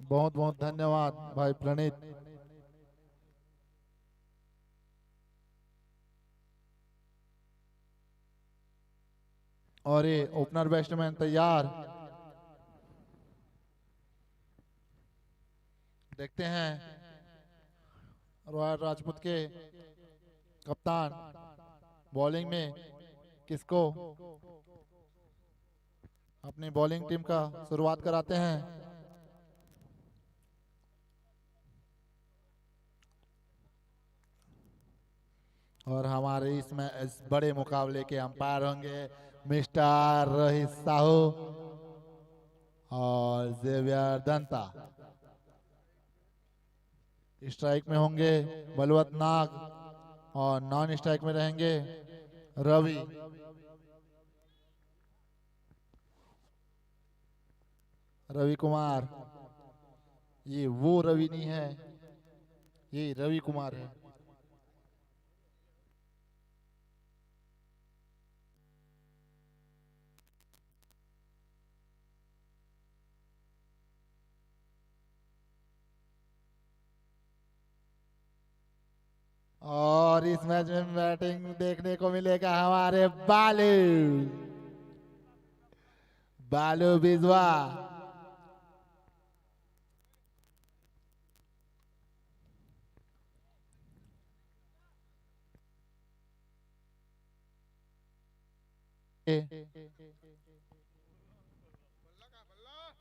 बहुत बहुत धन्यवाद भाई प्रणीत। और ये ओपनर बैट्समैन तैयार। देखते हैं रॉयल राजपूत के कप्तान बॉलिंग में किसको अपनी बॉलिंग टीम का शुरुआत कराते हैं। और हमारे इसमें इस बड़े मुकाबले के अंपायर होंगे मिस्टर रोहित साहू और जेवियर दंता। स्ट्राइक में होंगे बलवंत नाग और नॉन स्ट्राइक में रहेंगे रवि। रवि कुमार, ये वो रवि नहीं है, ये रवि कुमार है। और इस मैच में बैटिंग देखने को मिलेगा हमारे बालू बालू बिजवा।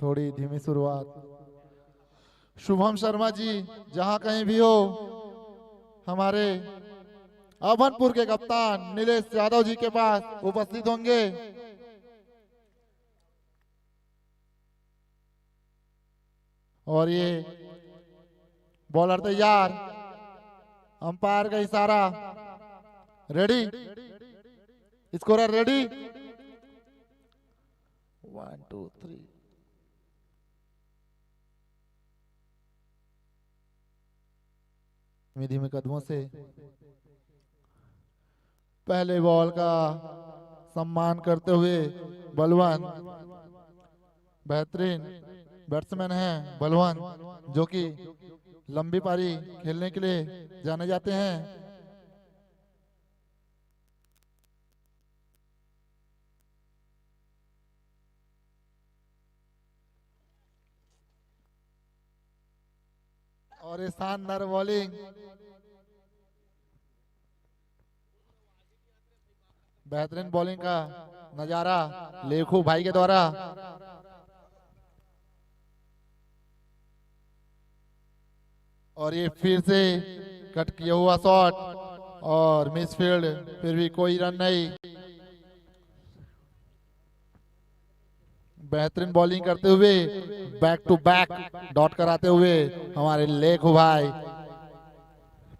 थोड़ी धीमी शुरुआत। शुभम शर्मा जी जहां कहीं भी हो, हमारे अभनपुर के कप्तान नीलेश यादव जी के पास उपस्थित होंगे। और ये बॉलर तैयार, अंपायर का इशारा, रेडी, स्कोरर रेडी, 1 2 3। धीमे धीमे कदमों से पहले बॉल का सम्मान करते हुए बलवान, बेहतरीन बैट्समैन हैं बलवान, जो कि लंबी पारी खेलने के लिए जाने जाते हैं। और ये शानदार बॉलिंग, बेहतरीन बॉलिंग का नजारा लेखू भाई के द्वारा। और ये फिर से कट किया हुआ शॉट और मिस फील्ड, फिर भी कोई रन नहीं। बेहतरीन बॉलिंग करते हुए बैक टू बैक डॉट कराते हुए हमारे लेखू भाई,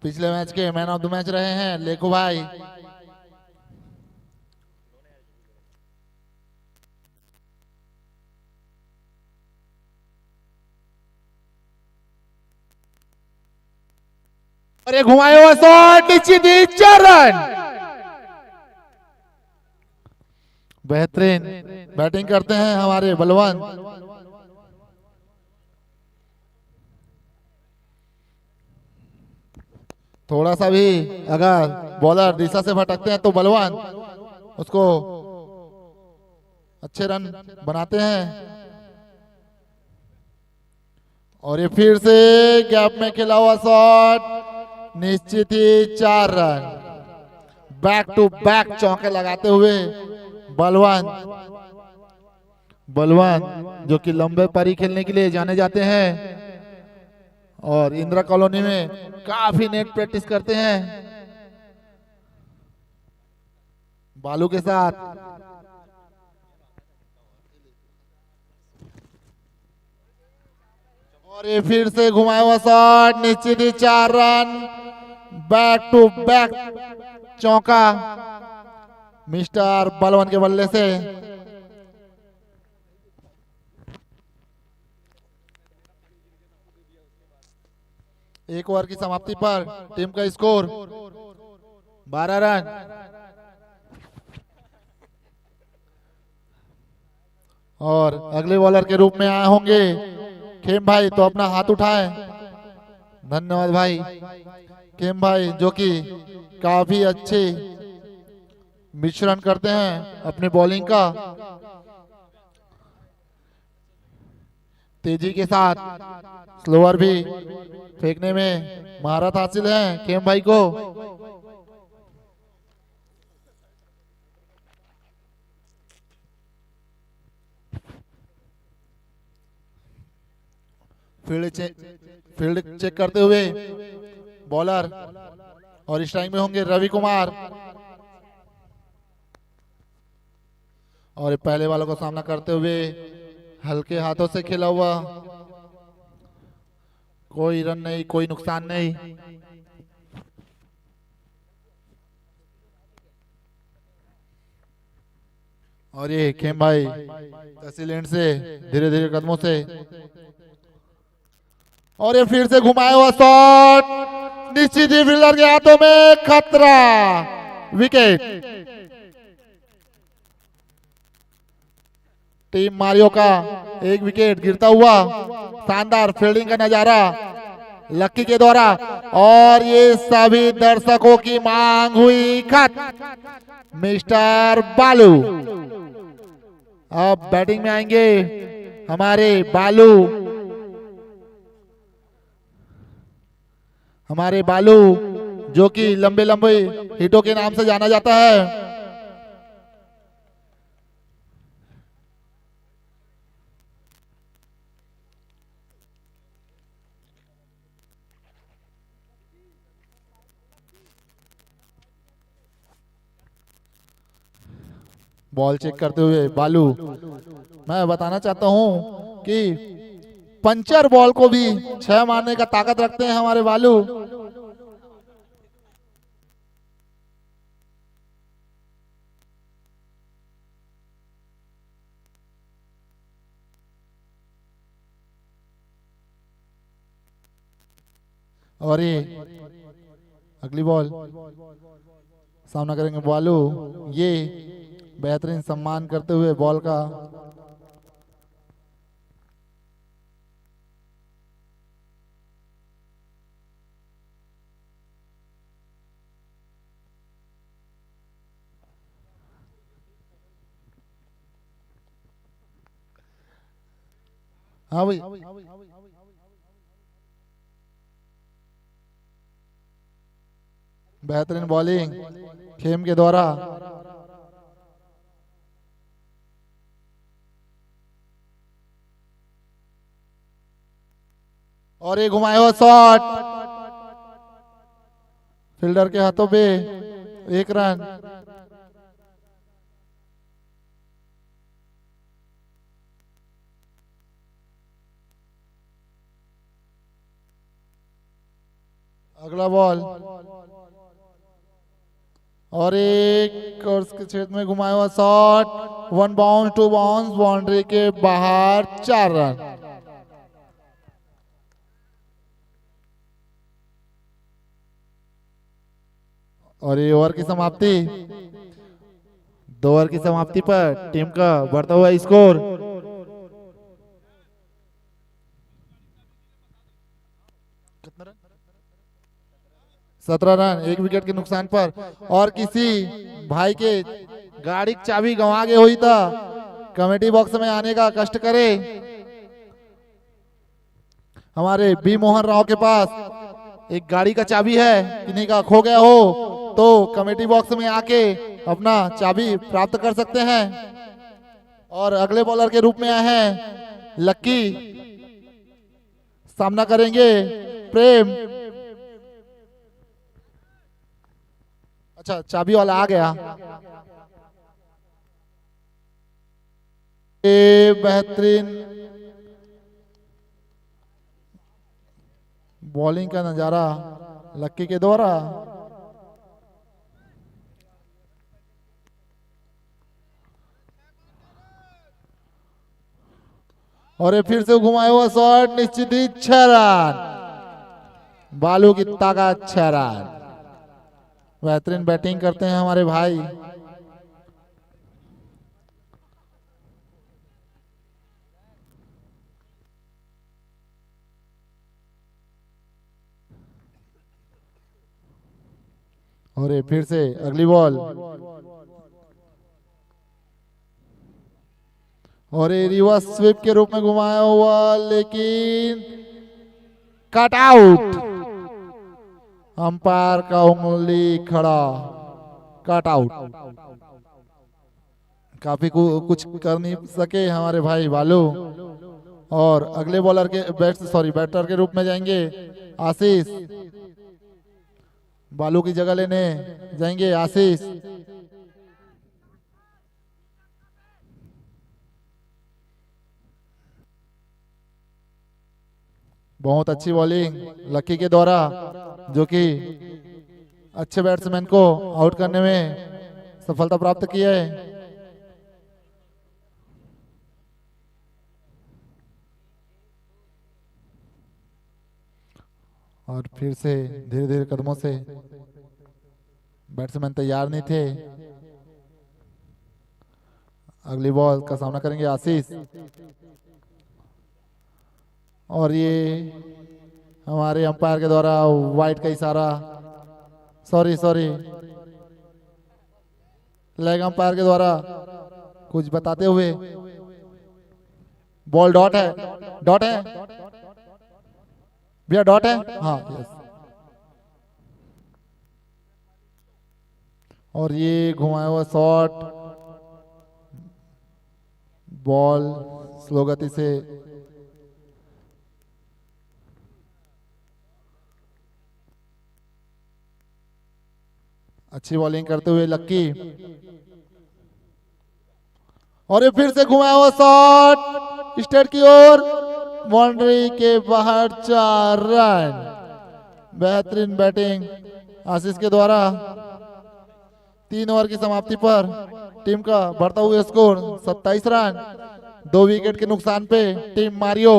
पिछले मैच के मैन ऑफ द मैच रहे हैं लेखू भाई। और ये घुमाया हुआ शॉट नीचे दी, 4 रन। बेहतरीन बैटिंग करते हैं हमारे बलवान। थोड़ा सा भी अगर बॉलर दिशा से भटकते हैं तो बलवान उसको अच्छे रन बनाते हैं। और ये फिर से गैप में खेला हुआ शॉट, निश्चित ही 4 रन। बैक टू बैक चौके लगाते हुए बलवान जो कि लंबे पारी खेलने के लिए जाने जाते हैं और इंदिरा कॉलोनी में काफी नेट प्रैक्टिस करते हैं बालू के साथ। और ये फिर से घुमाया हुआ शॉट, निश्चित ही 4 रन। बैक टू बैक चौका मिस्टर बलवान के बल्ले से। एक ओवर की समाप्ति पर टीम का स्कोर 12 रन। और अगले बॉलर के रूप में आए होंगे खेम भाई तो अपना हाथ उठाएं। धन्यवाद भाई। खेम भाई जो कि काफी अच्छे मिश्रण करते हैं अपनी बॉलिंग का, तेजी के साथ स्लोअर भी फेंकने में महारत हासिल है खेम भाई को। फील्ड चेक करते हुए बॉलर और स्ट्राइक में होंगे रवि कुमार, और पहले वालों का सामना करते हुए हल्के हाथों से खेला हुआ, कोई रन नहीं, कोई नुकसान नहीं। और ये खेम भाई तहसील एंड से धीरे धीरे कदमों से, और ये फिर से घुमाया हुआ शॉट निश्चित ही फील्डर के हाथों में, खतरा, विकेट। टीम मारियो का एक विकेट गिरता हुआ, शानदार फील्डिंग का नजारा लक्की के द्वारा, और ये सभी दर्शकों की मांग हुई खत्म। मिस्टर बालू अब बैटिंग में आएंगे हमारे बालू, हमारे बालू जो कि लंबे लंबे हिटों के नाम से जाना जाता है। बॉल चेक करते हुए बालू, मैं बताना चाहता हूं कि पंचर बॉल को भी 6 मारने का ताकत रखते हैं हमारे बालू। और ये अगली बॉल सामना करेंगे बालू, ये बेहतरीन सम्मान करते हुए बॉल का। हाँ भाई, बेहतरीन बॉलिंग खेम के द्वारा। और ये घुमाया हुआ शॉट फील्डर के हाथों पे, 1 रन। अगला बॉल और एक कोर्स के क्षेत्र में घुमाया हुआ शॉट, 1 बाउंस 2 बाउंस, बाउंड्री के बाहर, 4 रन। और ये ओवर की समाप्ति, 2 ओवर की समाप्ति पर टीम का बढ़ता हुआ स्कोर 17 रन, 1 विकेट के नुकसान पर। और किसी भाई के गाड़ी की चाबी गंवा गई हुई था, कमेटी बॉक्स में आने का कष्ट करे। हमारे बी मोहन राव के पास एक गाड़ी का चाबी है, किन्हीं का खो गया हो तो कमेटी बॉक्स में आके अपना चाबी प्राप्त कर सकते हैं। और अगले बॉलर के रूप में आए हैं लक्की, सामना करेंगे प्रेम। अच्छा, चाबी वाला आ गया। ये बेहतरीन बॉलिंग का नजारा लक्की के द्वारा। और ये फिर से घुमाया हुआ शॉट, निश्चित ही 6 रन, बालू की ताकत 6 रन। बेहतरीन बैटिंग करते हैं हमारे भाई। और ये फिर से अगली बॉल, और ये रिवर्स स्वीप के रूप में घुमाया हुआ, लेकिन कट आउट। अंपायर का उंगली खड़ा, कट आउट। काफी कुछ कर नहीं सके हमारे भाई बालू। और अगले बॉलर के बैटर के रूप में जाएंगे आशीष। बालू की जगह लेने जाएंगे आशीष। बहुत अच्छी बॉलिंग लक्की के द्वारा, जो कि अच्छे बैट्समैन को आउट करने में सफलता प्राप्त की है। और फिर से धीरे धीरे कदमों से, बैट्समैन तैयार नहीं थे। अगली बॉल का सामना करेंगे आशीष। और ये हमारे अंपायर के द्वारा वाइड का इशारा, सॉरी लेग अंपायर के द्वारा कुछ बताते हुए, बॉल डॉट है भैया, डॉट है, हाँ यस। और ये घुमाया हुआ शॉट, बॉल स्लो गति से अच्छी बॉलिंग करते हुए लक्की। और ये फिर से घुमाया हुआ शॉट स्टेट की ओर, बाउंड्री के बाहर 4 रन। बेहतरीन बैटिंग आशीष के द्वारा। 3 ओवर की समाप्ति पर टीम का बढ़ता हुआ स्कोर 27 रन। 2 विकेट के नुकसान पे टीम मारियो।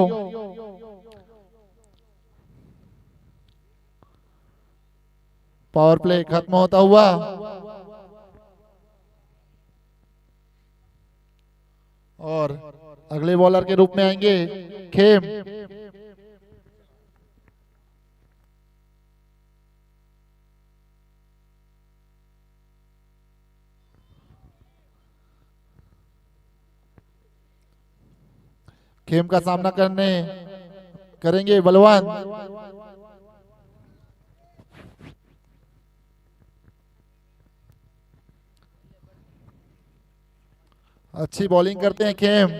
पावर प्ले खत्म होता हुआ। और अगले बॉलर के रूप में आएंगे खेम। खेम का सामना करेंगे बलवान। अच्छी बॉलिंग करते हैं खेम,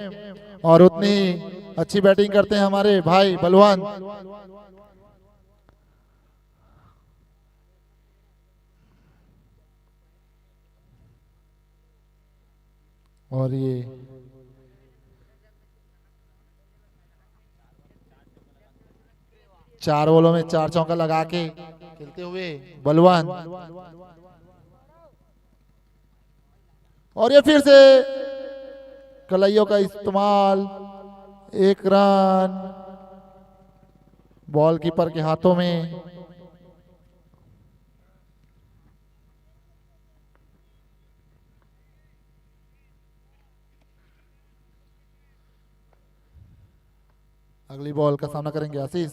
और उतनी अच्छी बैटिंग करते हैं हमारे भाई बलवान। और ये 4 बॉलों में 4 चौका लगा के खेलते हुए बलवान। और ये फिर से कलाइयों का इस्तेमाल, 1 रन बॉल कीपर के हाथों में। अगली बॉल का सामना करेंगे आशीष।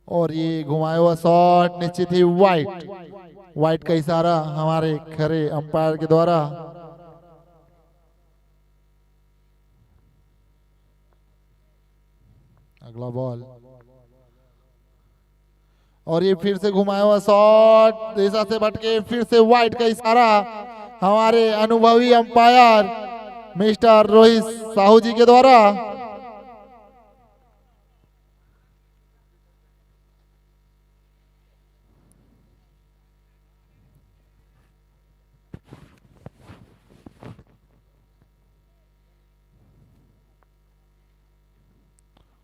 और ये घुमाया हुआ शॉट निश्चित ही वाइट का इशारा हमारे खरे अंपायर के द्वारा। अगला बॉल, और ये फिर से घुमाया हुआ शॉट दिशा से भटके, फिर से वाइट का इशारा हमारे अनुभवी अंपायर मिस्टर रोहित साहू जी के द्वारा।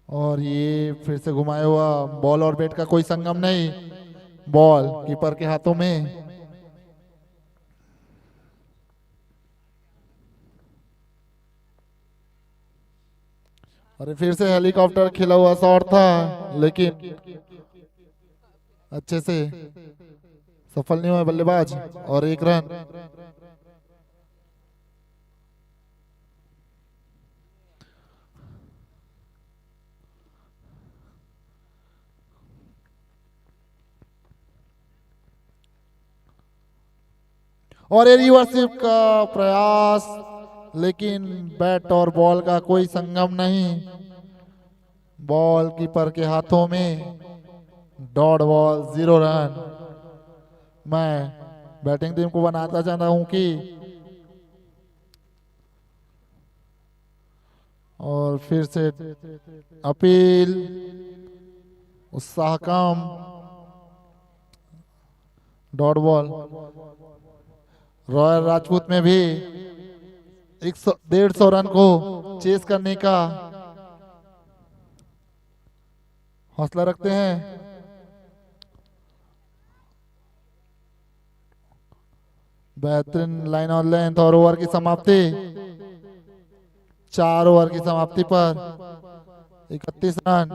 और ये फिर से घुमाया हुआ, बॉल और बैट का कोई संगम नहीं, बॉल कीपर के हाथों में। और फिर से हेलीकॉप्टर खेला हुआ शॉट था, लेकिन अच्छे से सफल नहीं हुआ बल्लेबाज। और 1 रन। और ये रिवर्सिव का प्रयास, लेकिन बैट और बॉल का कोई संगम नहीं। बॉल कीपर के हाथों में, डॉट बॉल, 0 रन। मैं बैटिंग टीम को बनाता चाहता हूं कि, और फिर से अपील, उत्साह कम, डॉट बॉल। रॉयल राजपूत में भी 150 रन को चेस करने का हौसला रखते हैं। बेहतरीन लाइन और लेंथ, और ओवर की समाप्ति, 4 ओवर की समाप्ति पर 31 रन।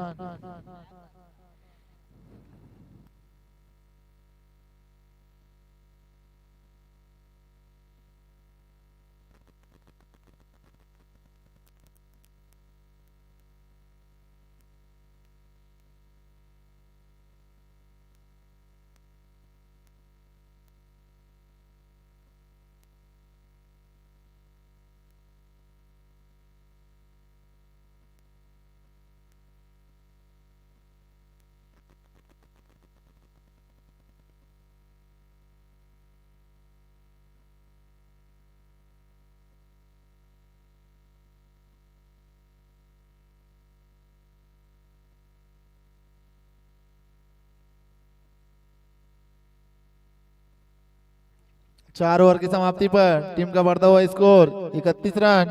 चार ओवर की समाप्ति पर टीम का बढ़ता हुआ score 31 run,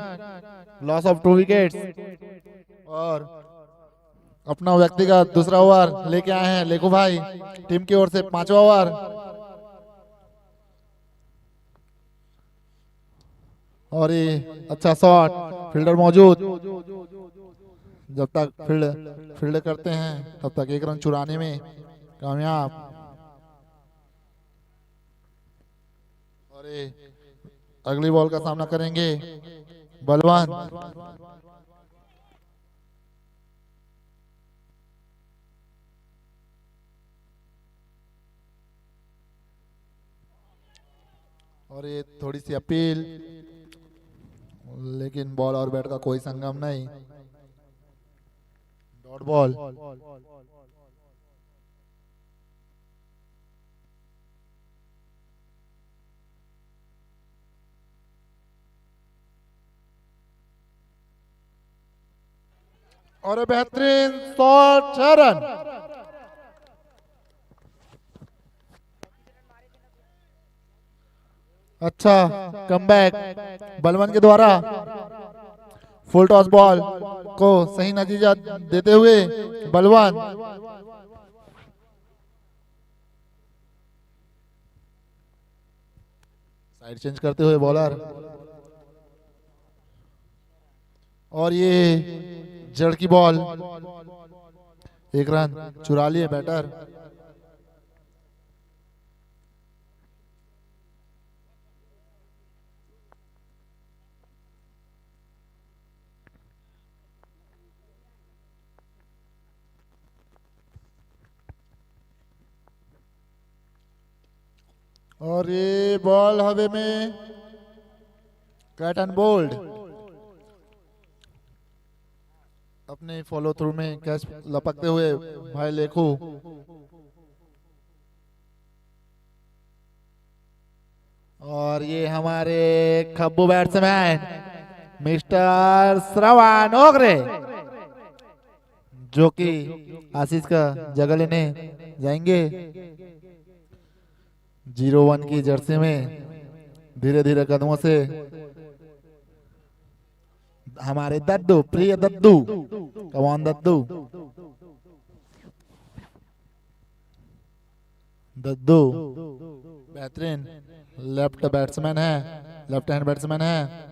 loss of 2 wickets. और अपना व्यक्तिगत दूसरा ओवर लेके आए हैं लेखू भाई, टीम की ओर से 5वां ओवर। और ये अच्छा शॉट, फील्डर मौजूद। जब तक फील्ड करते हैं तब तक 1 रन चुराने में कामयाब। और ये अगली बॉल का सामना करेंगे बलवान। और ये थोड़ी सी अपील, लेकिन बॉल और बैट का कोई संगम नहीं, डॉट बॉल। और बेहतरीन शॉट, 6 रन। अच्छा कमबैक बलवान के द्वारा। फुल टॉस बॉल को सही नतीजा देते हुए बलवान साइड चेंज करते हुए बॉलर। और ये जड़ की बॉल, 1 रन चुरा लिए बैटर। और ये बॉल हवे में, कैट एंड बोल्ड। अपने फॉलो थ्रू में कैच लपकते हुए भाई लेखू। और ये हमारे खब्बू बैट्समैन मिस्टर श्रवण ओगरे, जो कि आशीष का जगह लेने जाएंगे। 0-1 की जर्सी में धीरे धीरे कदमों से हमारे दद्दू, प्रिय दद्दू, कमान दद्दू। दद्दू बेहतरीन लेफ्ट बैट्समैन है, लेफ्ट हैंड बैट्समैन है।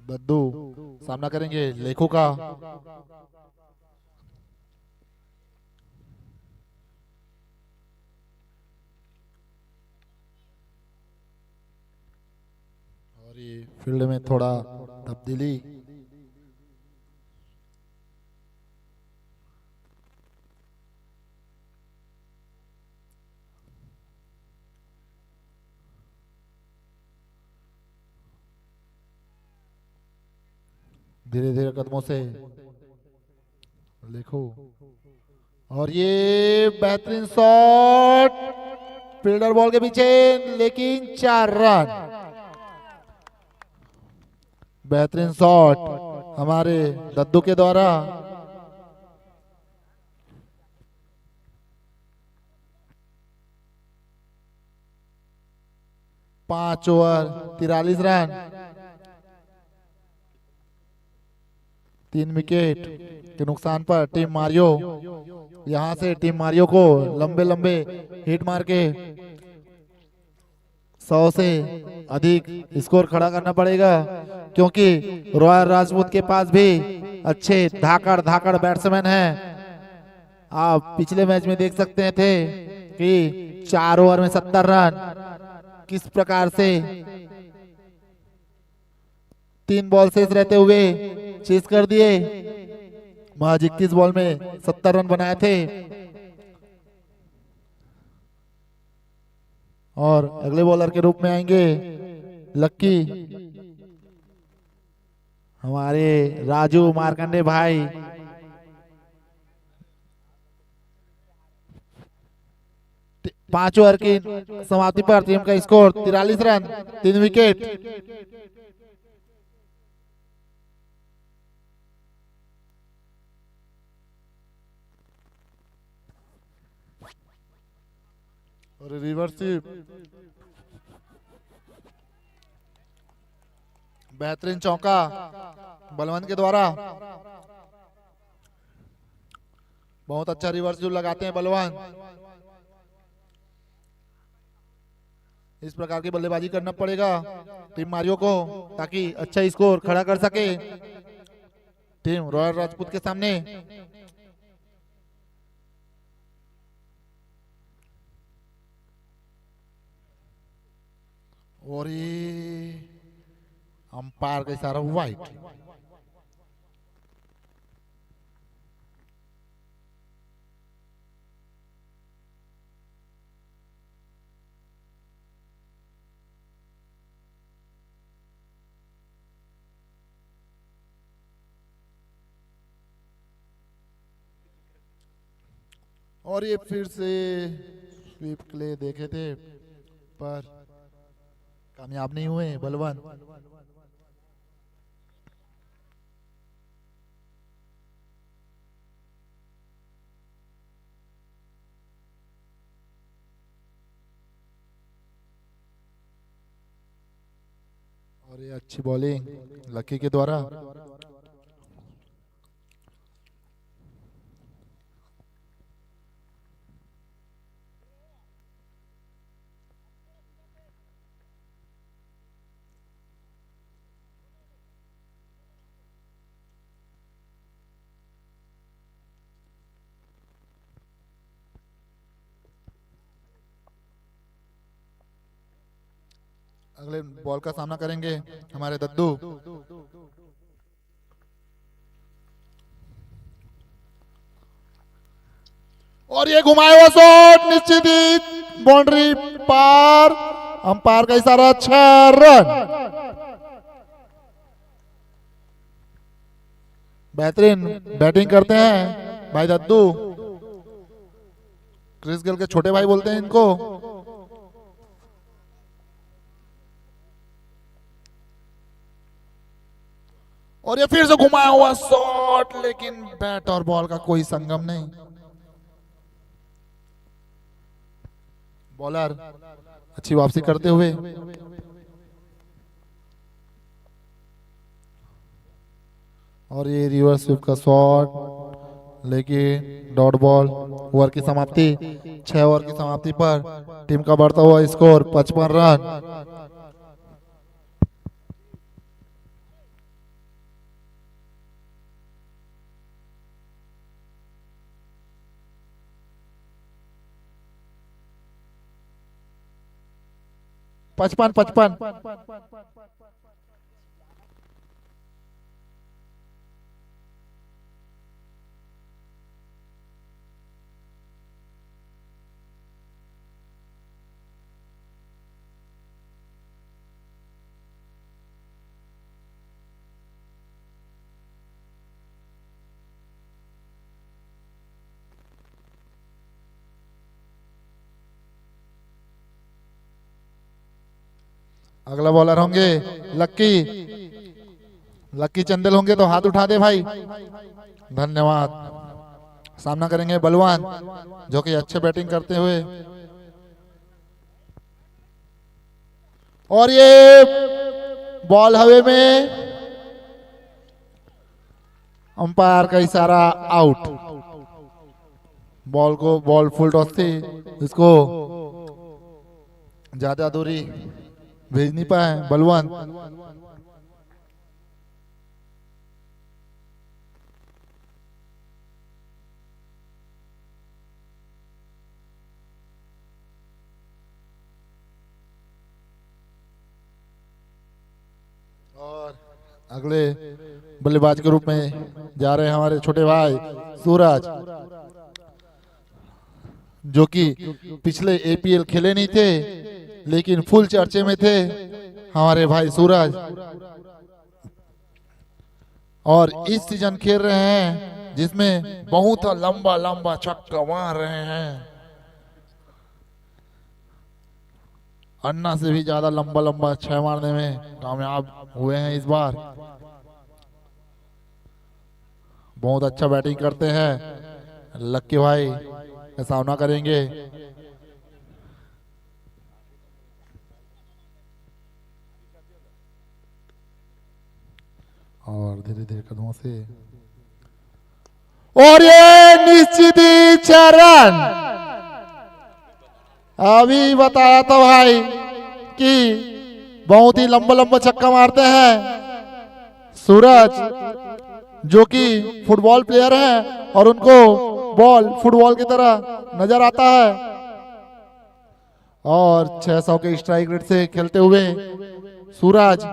दद्दू सामना करेंगे लेखू का। और ये फील्ड में थोड़ा तब्दीली, धीरे धीरे कदमों से लिखो। और ये बेहतरीन शॉट फील्डर बॉल के पीछे, लेकिन 4 रन। बेहतरीन शॉट हमारे दद्दू के द्वारा। पांच ओवर 43 रन, 3 विकेट के नुकसान पर टीम मारियो यहां से टीम मारियो को लंबे लंबे हिट मार के 100 से अधिक स्कोर खड़ा करना पड़ेगा, क्योंकि रॉयल राजपूत के पास भी अच्छे धाकड़ धाकड़ बैट्समैन हैं। आप पिछले मैच में देख सकते थे कि 4 ओवर में 70 रन किस प्रकार से 3 बॉल शेष रहते हुए चेस कर दिए। महज 21 बॉल में 70 रन बनाए थे। और अगले बॉलर के रूप में आएंगे लक्की, हमारे राजू मार्कंडे भाई। पांच ओवर की समाप्ति पर टीम का स्कोर 43 रन, 3 विकेट। और रिवर्सिव बेहतरीन चौका बलवंत के द्वारा। बहुत अच्छा रिवर्सिव लगाते हैं बलवंत। इस प्रकार की बल्लेबाजी करना पड़ेगा टीम मारियो को, ताकि अच्छा स्कोर खड़ा कर सके टीम रॉयल राजपूत के सामने। और ये अंपायर का इशारा वाइट। और ये फिर से स्वीप के लिए देखे थे पर कामयाब नहीं हुए बलवंत। और ये अच्छी बॉलिंग लकी के द्वारा। अगले बॉल का सामना करेंगे हमारे दद्दू। और ये घुमाया हुआ शॉट निश्चित ही बाउंड्री पार। अंपायर का इशारा 6 रन। बेहतरीन बैटिंग करते हैं भाई दद्दू। क्रिस गेल के छोटे भाई बोलते हैं इनको। और ये फिर से घुमाया हुआ शॉट, लेकिन बैट और बॉल का कोई संगम नहीं। बॉलर अच्छी वापसी करते हुए। और ये रिवर्स स्वीप का शॉट, लेकिन डॉट बॉल। ओवर की समाप्ति 6 ओवर की समाप्ति पर टीम का बढ़ता हुआ स्कोर 55 रन। पचपन पचपन। अगला बॉलर होंगे लक्की। लक्की चंदेल होंगे तो हाथ उठा दे भाई, धन्यवाद। सामना करेंगे बलवान, जो कि अच्छे बैटिंग करते हुए, और ये बॉल हवे में, अंपायर का इशारा आउट। बॉल फुल टॉस थी, इसको ज्यादा दूरी भेज नहीं पाए बलवान। और अगले बल्लेबाज के रूप में जा रहे हैं हमारे छोटे भाई सूरज, जो कि पिछले एपीएल खेले नहीं थे लेकिन फुल चर्चे में थे हमारे भाई सूरज, और इस सीजन खेल रहे हैं जिसमें बहुत लंबा लंबा छक्का मार रहे हैं। अन्ना से भी ज्यादा लंबा लंबा छह मारने में कामयाब हुए हैं इस बार। बहुत अच्छा बैटिंग करते हैं लक्की भाई का सामना करेंगे। और धीरे धीरे कदमों से, और ये निश्चित ही 6 रन। अभी बताया था भाई कि बहुत ही लंबा लंबा छक्का मारते हैं सूरज, जो कि फुटबॉल प्लेयर है और उनको बॉल फुटबॉल की तरह नजर आता है। और 600 के स्ट्राइक रेट से खेलते हुए सूरज,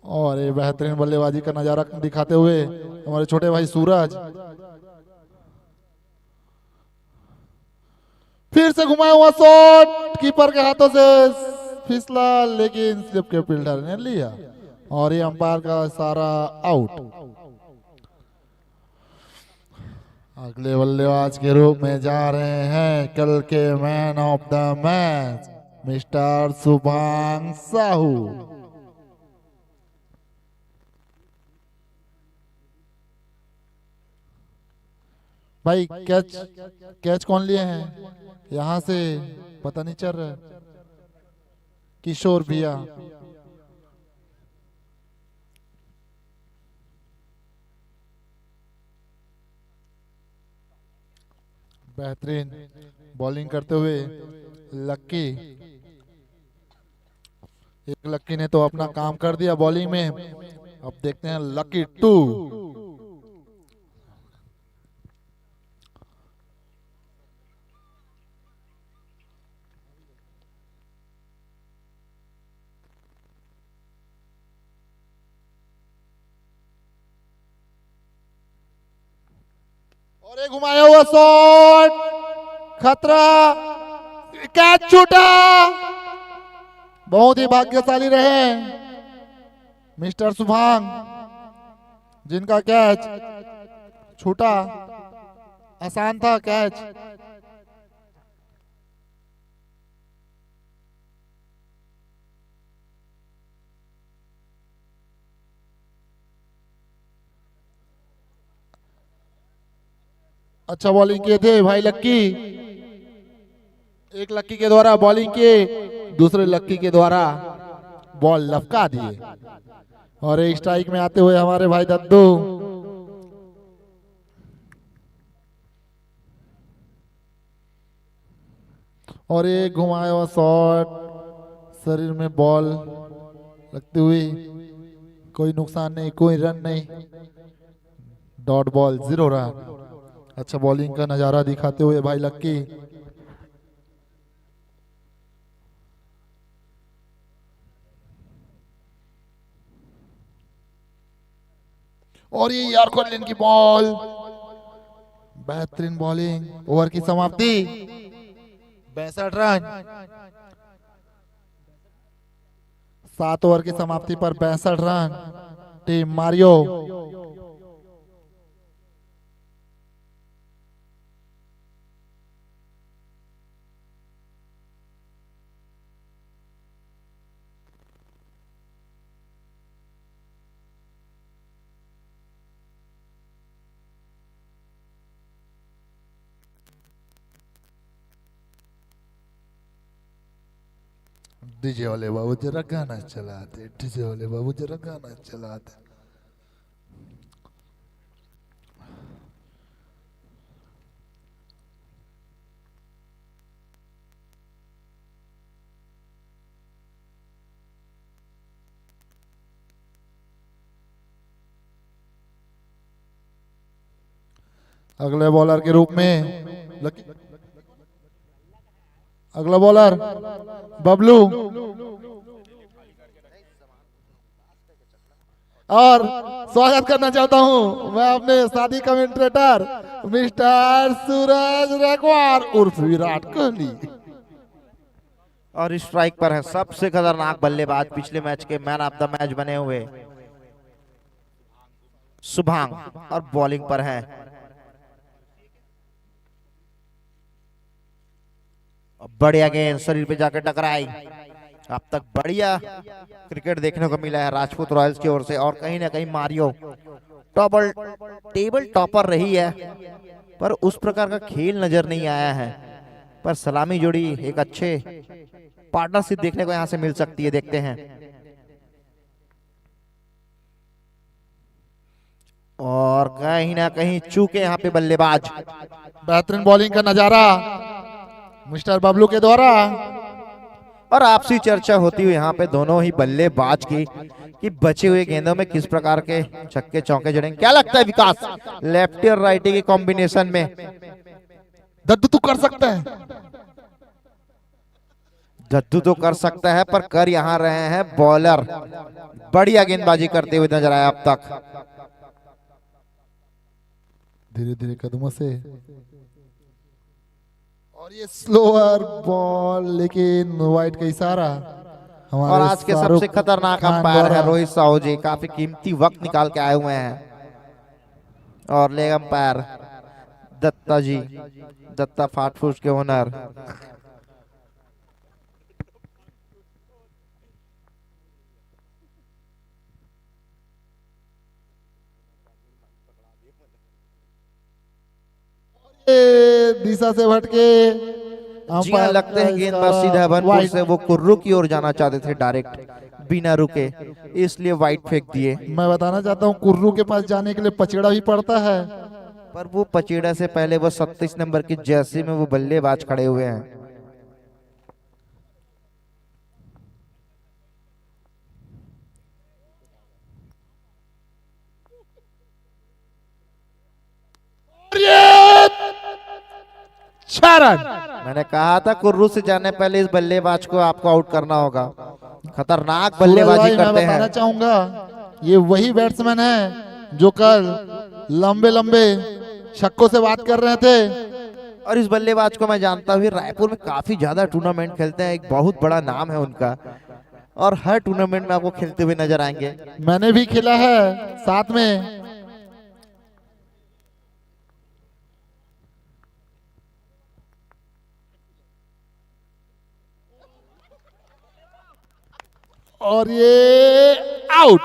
और ये बेहतरीन बल्लेबाजी का नजारा दिखाते हुए हमारे छोटे भाई सूरज, फिर से घुमाया हुआ शॉट कीपर के हाथों से फिसला, लेकिन स्लिप के फील्डर ने लिया, और ये अंपायर का सारा आउट। अगले बल्लेबाज के रूप में जा रहे हैं कल के man of the match mister Shubhang Sahu. भाई कैच कौन लिए हैं यहाँ से पता नहीं चल रहा है। किशोर भैया, बेहतरीन बॉलिंग करते हुए लक्की। एक लक्की ने तो अपना काम कर दिया बॉलिंग में, अब देखते हैं लक्की 2। और एक घुमाया हुआ शॉट, खतरा, कैच छूटा। बहुत ही भाग्यशाली रहे मिस्टर शुभांग, जिनका कैच छूटा। आसान था कैच। अच्छा बॉलिंग किए थे भाई लक्की। एक लक्की के द्वारा बॉलिंग किए, दूसरे लक्की के द्वारा बॉल लपका दिए, और एक स्ट्राइक में आते हुए हमारे भाई दद्दू। और एक घुमाया हुआ शॉट, शरीर में बॉल लगती हुई, कोई नुकसान नहीं, कोई रन नहीं, डॉट बॉल 0 रन। अच्छा बॉलिंग का नजारा दिखाते हुए भाई लक्की। और ये यार कोलिन की बॉल, बेहतरीन बॉलिंग। ओवर की समाप्ति 62 रन। 7 ओवर की समाप्ति पर 62 रन टीम मारियो। डीजे वाले बाबू जरा गाना चला दे, डीजे वाले बाबू जरा गाना चला दे। अगले बॉलर के रूप में अगला बॉलर बबलू और स्वागत करना चाहता हूं मैं अपने साथी कमेंटेटर मिस्टर सूरज रखवार उर्फ विराट कोहली। और स्ट्राइक पर है सबसे खतरनाक बल्लेबाज पिछले मैच के मैन ऑफ द मैच बने हुए शुभांग, और बॉलिंग पर है बढ़िया गेंद शरीर पे जाकर टकराई। अब तक बढ़िया क्रिकेट देखने को मिला है राजपूत रॉयल्स की ओर से, और कहीं ना कहीं मारियो टेबल टॉपर रही है, पर उस प्रकार का खेल नजर नहीं आया है। पर सलामी जोड़ी एक अच्छे पार्टनरशिप देखने को यहां से मिल सकती है, देखते हैं। और कहीं ना कहीं चूके यहाँ पे बल्लेबाज। बेहतरीन बॉलिंग का नजारा मिस्टर बबलू के द्वारा, और आपसी चर्चा होती हुई यहाँ पे दोनों ही बल्लेबाज की कि बचे हुए गेंदों में किस प्रकार के छक्के चौके जड़ेंगे। क्या लगता है विकास, लेफ्टी और राइटी के कॉम्बिनेशन में दद्दू तू कर सकता है? दद्दू तो कर सकता है, पर कर यहाँ रहे हैं बॉलर। बढ़िया गेंदबाजी करते हुए नजर आया अब तक। धीरे धीरे कदमों से, और ये स्लोअर बॉल, लेकिन वाइट का इशारा। और आज के सबसे खतरनाक अंपायर है रोहित साहू जी, काफी कीमती वक्त निकाल के आए हुए हैं। और लेग अंपायर दत्ता जी, दत्ता फास्ट फूड के ओनर। दिशा से भटके जी हाँ, लगते हैं गेंदबाज सीधा बनपुर से वो कुर्रू की ओर जाना चाहते थे डायरेक्ट बिना रुके, इसलिए वाइट फेंक दिए। मैं बताना चाहता हूँ कुर्रू के पास जाने के लिए पचेड़ा भी पड़ता है, पर वो पचेड़ा से पहले वो 37 नंबर की जर्सी में वो बल्लेबाज खड़े हुए हैं। मैंने कहा था कुर्रू से जाने पहले इस बल्लेबाज को आपको आउट करना होगा। खतरनाक बल्लेबाजी करते हैं। मैं बताना चाहूंगा ये वही बैट्समैन है जो कल लंबे लंबे छक्कों से बात कर रहे थे। और इस बल्लेबाज को मैं जानता हूँ, रायपुर में काफी ज्यादा टूर्नामेंट खेलते हैं, एक बहुत बड़ा नाम है उनका, और हर टूर्नामेंट में आपको खेलते हुए नजर आएंगे। मैंने भी खेला है साथ में। और ये आउट,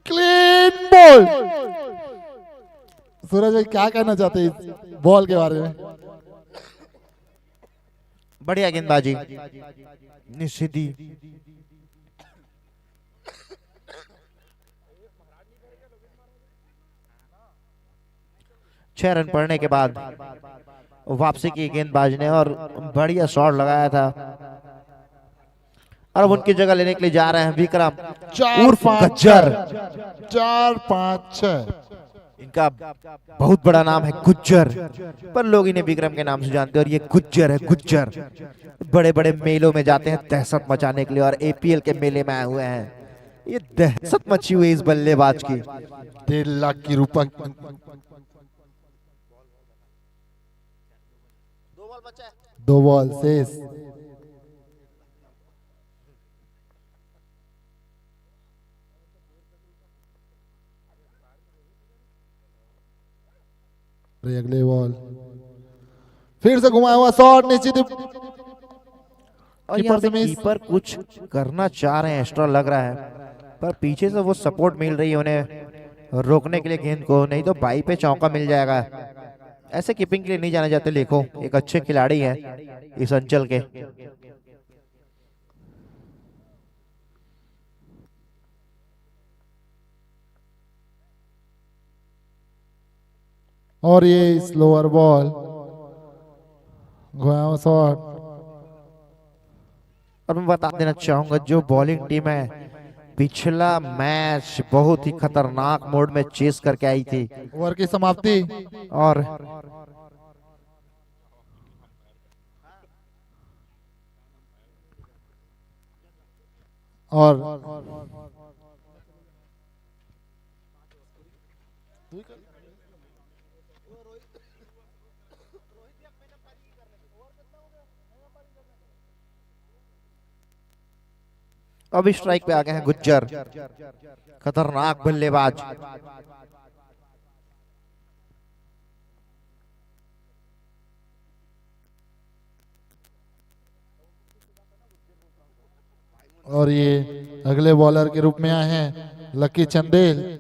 क्लीन बॉल। सूरज भाई क्या कहना चाहते हैं इस बॉल के बारे में? बढ़िया गेंदबाजी निशिदी। छह रन पड़ने के बाद वापसी की गेंदबाज ने, और बढ़िया शॉट लगाया था। और अब उनकी जगह लेने के लिए जा रहे हैं विक्रम उर्फ गुज्जर। 4-5-6 इनका बहुत बड़ा नाम है गुज्जर, पर लोग इन्हें विक्रम के नाम से जानते हैं, और ये गुज्जर है। गुज्जर बड़े बड़े मेलों में जाते हैं दहशत मचाने के लिए, और एपीएल के मेले में आए हुए हैं। ये दहशत मची हुई इस बल्लेबाज की। 1.5 लाख की रुपए। 2 बॉल शेष। अगले बॉल फिर से घुमाया हुआ शॉट निश्चित। और यहाँ पे कीपर कुछ करना चाह रहे हैं, एक्स्ट्रा लग रहा है, पर पीछे से वो सपोर्ट मिल रही है उन्हें रोकने के लिए गेंद को, नहीं तो बाई पे चौका मिल जाएगा। ऐसे कीपिंग के लिए नहीं जाना चाहते। देखो एक अच्छे खिलाड़ी है इस अंचल के। और ये स्लोअर बॉल घुमाया शॉट। और मैं बता देना चाहूंगा जो बॉलिंग टीम है पिछला मैच बहुत ही खतरनाक मोड में चेस करके आई थी ओवर की समाप्ति। और और अभी स्ट्राइक पे आ गए हैं गुज्जर, खतरनाक बल्लेबाज। और ये अगले बॉलर के रूप में आए हैं लकी चंदेल।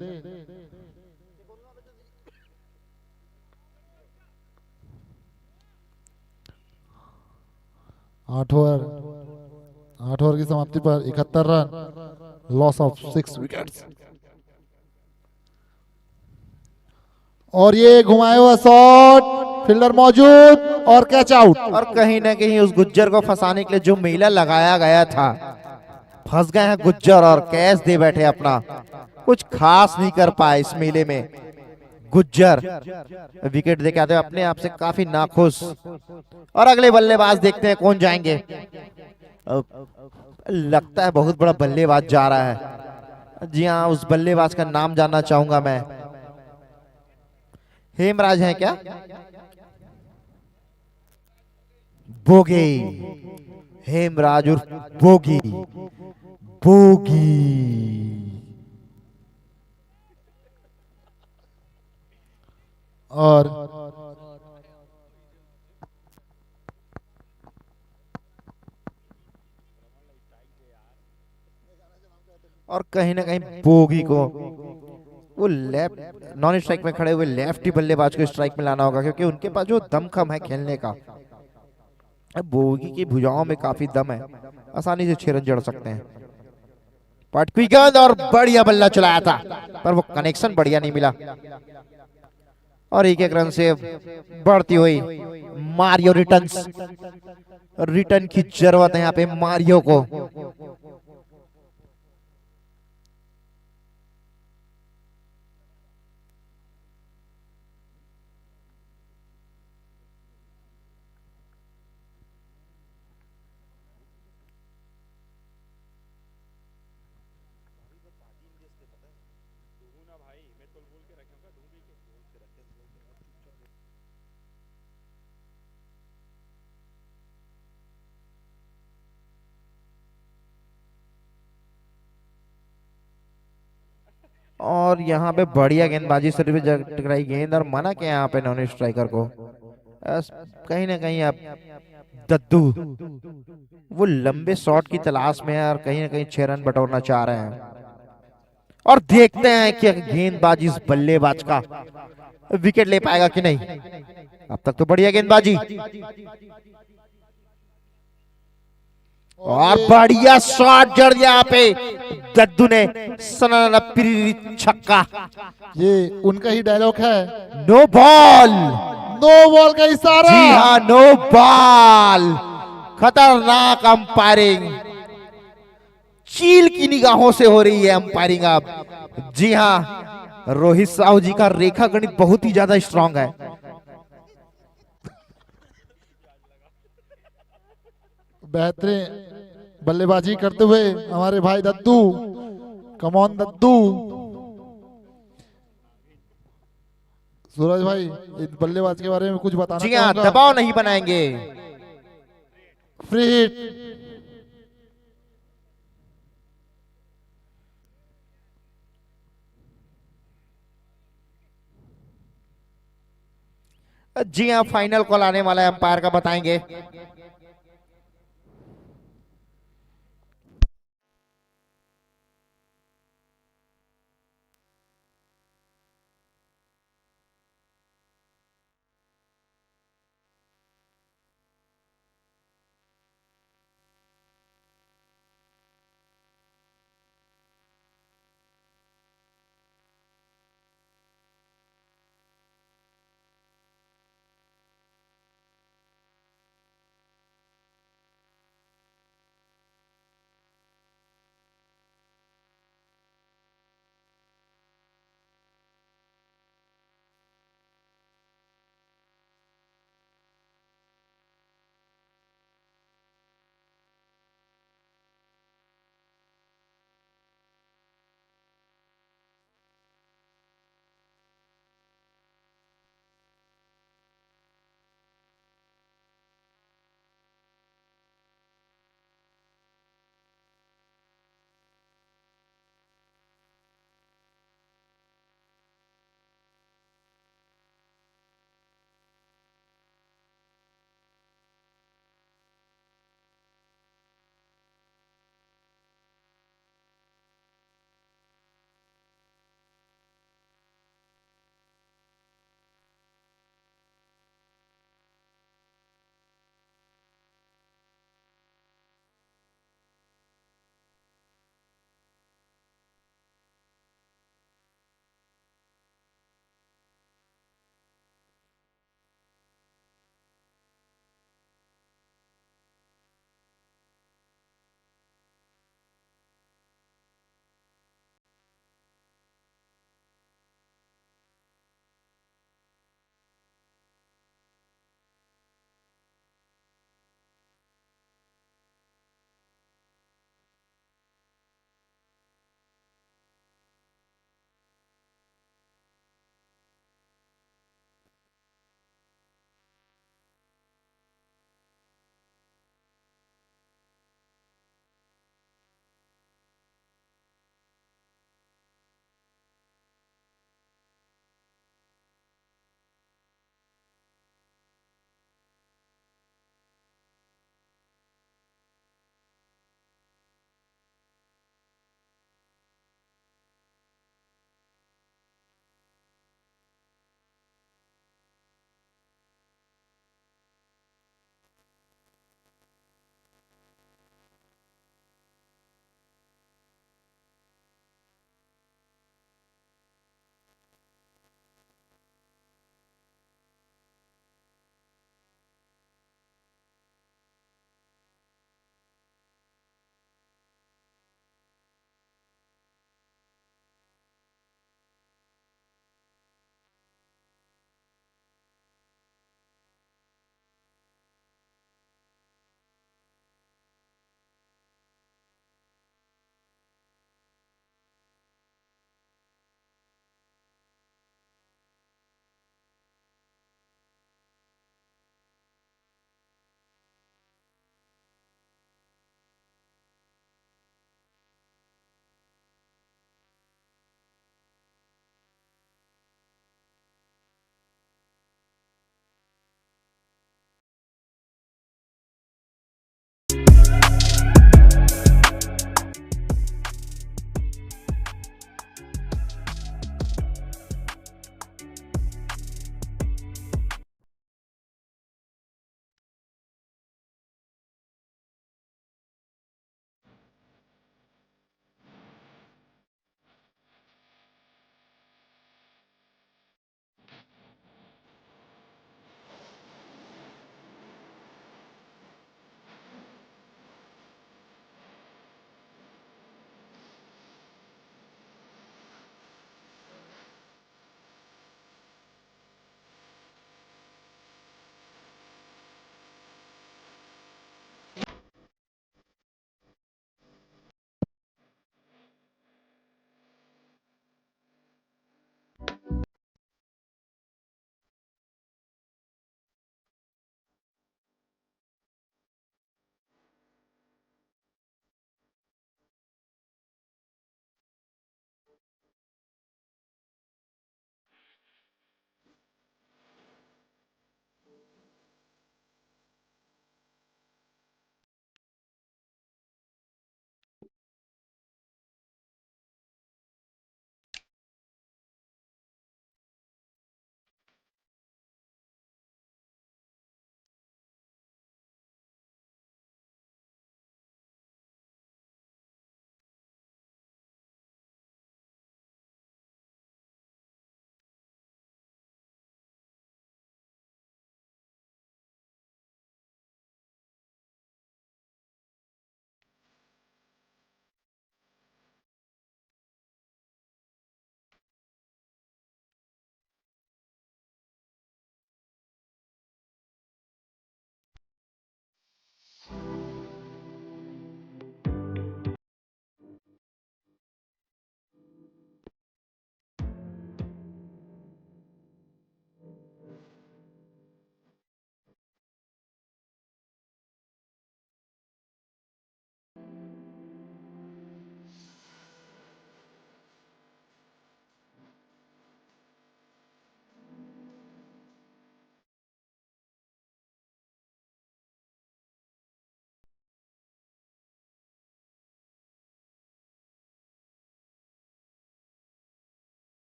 आठ ओवर की समाप्ति पर 71 रन, लॉस ऑफ 6 विकेट्स। और ये घुमाया हुआ शॉट, फील्डर मौजूद और कैच आउट। और कहीं ना कहीं उस गुज्जर को फंसाने के लिए जो मेला लगाया गया था फंस गए हैं गुज्जर और कैच दे बैठे अपना। कुछ खास नहीं कर पाए इस मेले में गुज्जर। विकेट देके आते हुए अपने आप से काफी नाखुश। और अगले बल्लेबाज देखते हैं कौन जाएंगे। लगता है बहुत बड़ा बल्लेबाज जा रहा है। जी हाँ, उस बल्लेबाज का नाम जानना चाहूंगा मैं। हेमराज है क्या? बोगी, हेमराज उर्फ बोगी। बोगी और कहीं ना कहीं बोगी को वो लेफ्ट नॉन स्ट्राइक में खड़े हुए लेफ्टी बल्लेबाज को स्ट्राइक में लाना होगा क्योंकि उनके पास जो दमखम है खेलने का। अब बोगी की भुजाओं में काफी दम है, आसानी से 6 रन जड़ सकते हैं। पटकी गेंद और बढ़िया बल्ला चलाया था पर वो कनेक्शन बढ़िया नहीं मिला। और एक रन से बढ़ती हुई मारियो रिटर्न की जरूरत है यहाँ पे मारियो को। और यहाँ पे बढ़िया गेंदबाजी से भी टकराई गेंद और मना किया यहाँ पे नॉन स्ट्राइकर को। कहीं ना कहीं अब दद्दू वो लंबे शॉट की तलाश में है और कहीं ना कहीं 6 रन बटोरना चाह रहे हैं। और देखते हैं कि गेंदबाजी इस बल्लेबाज का विकेट ले पाएगा कि नहीं। अब तक तो बढ़िया गेंदबाजी और बढ़िया शॉट जड़ दिया यहाँ पे दद्दू ने। छक्का। ये उनका ही डायलॉग है, नो बॉल। नो बॉल का इशारा। जी हाँ, नो बॉल। खतरनाक अंपायरिंग, चील की निगाहों से हो रही है अंपायरिंग अब। जी हाँ, रोहित साहू जी का रेखा गणित बहुत ही ज्यादा स्ट्रांग है। बेहतरीन बल्लेबाजी करते हुए हमारे भाई दद्दू, कमॉन दद्दू। सूरज भाई इस बल्लेबाज के बारे में कुछ बताना जी हाँ, चाहूंगा? दबाव नहीं बनाएंगे। Free hit. जी हाँ, फाइनल कॉल आने वाला है, अंपायर का बताएंगे।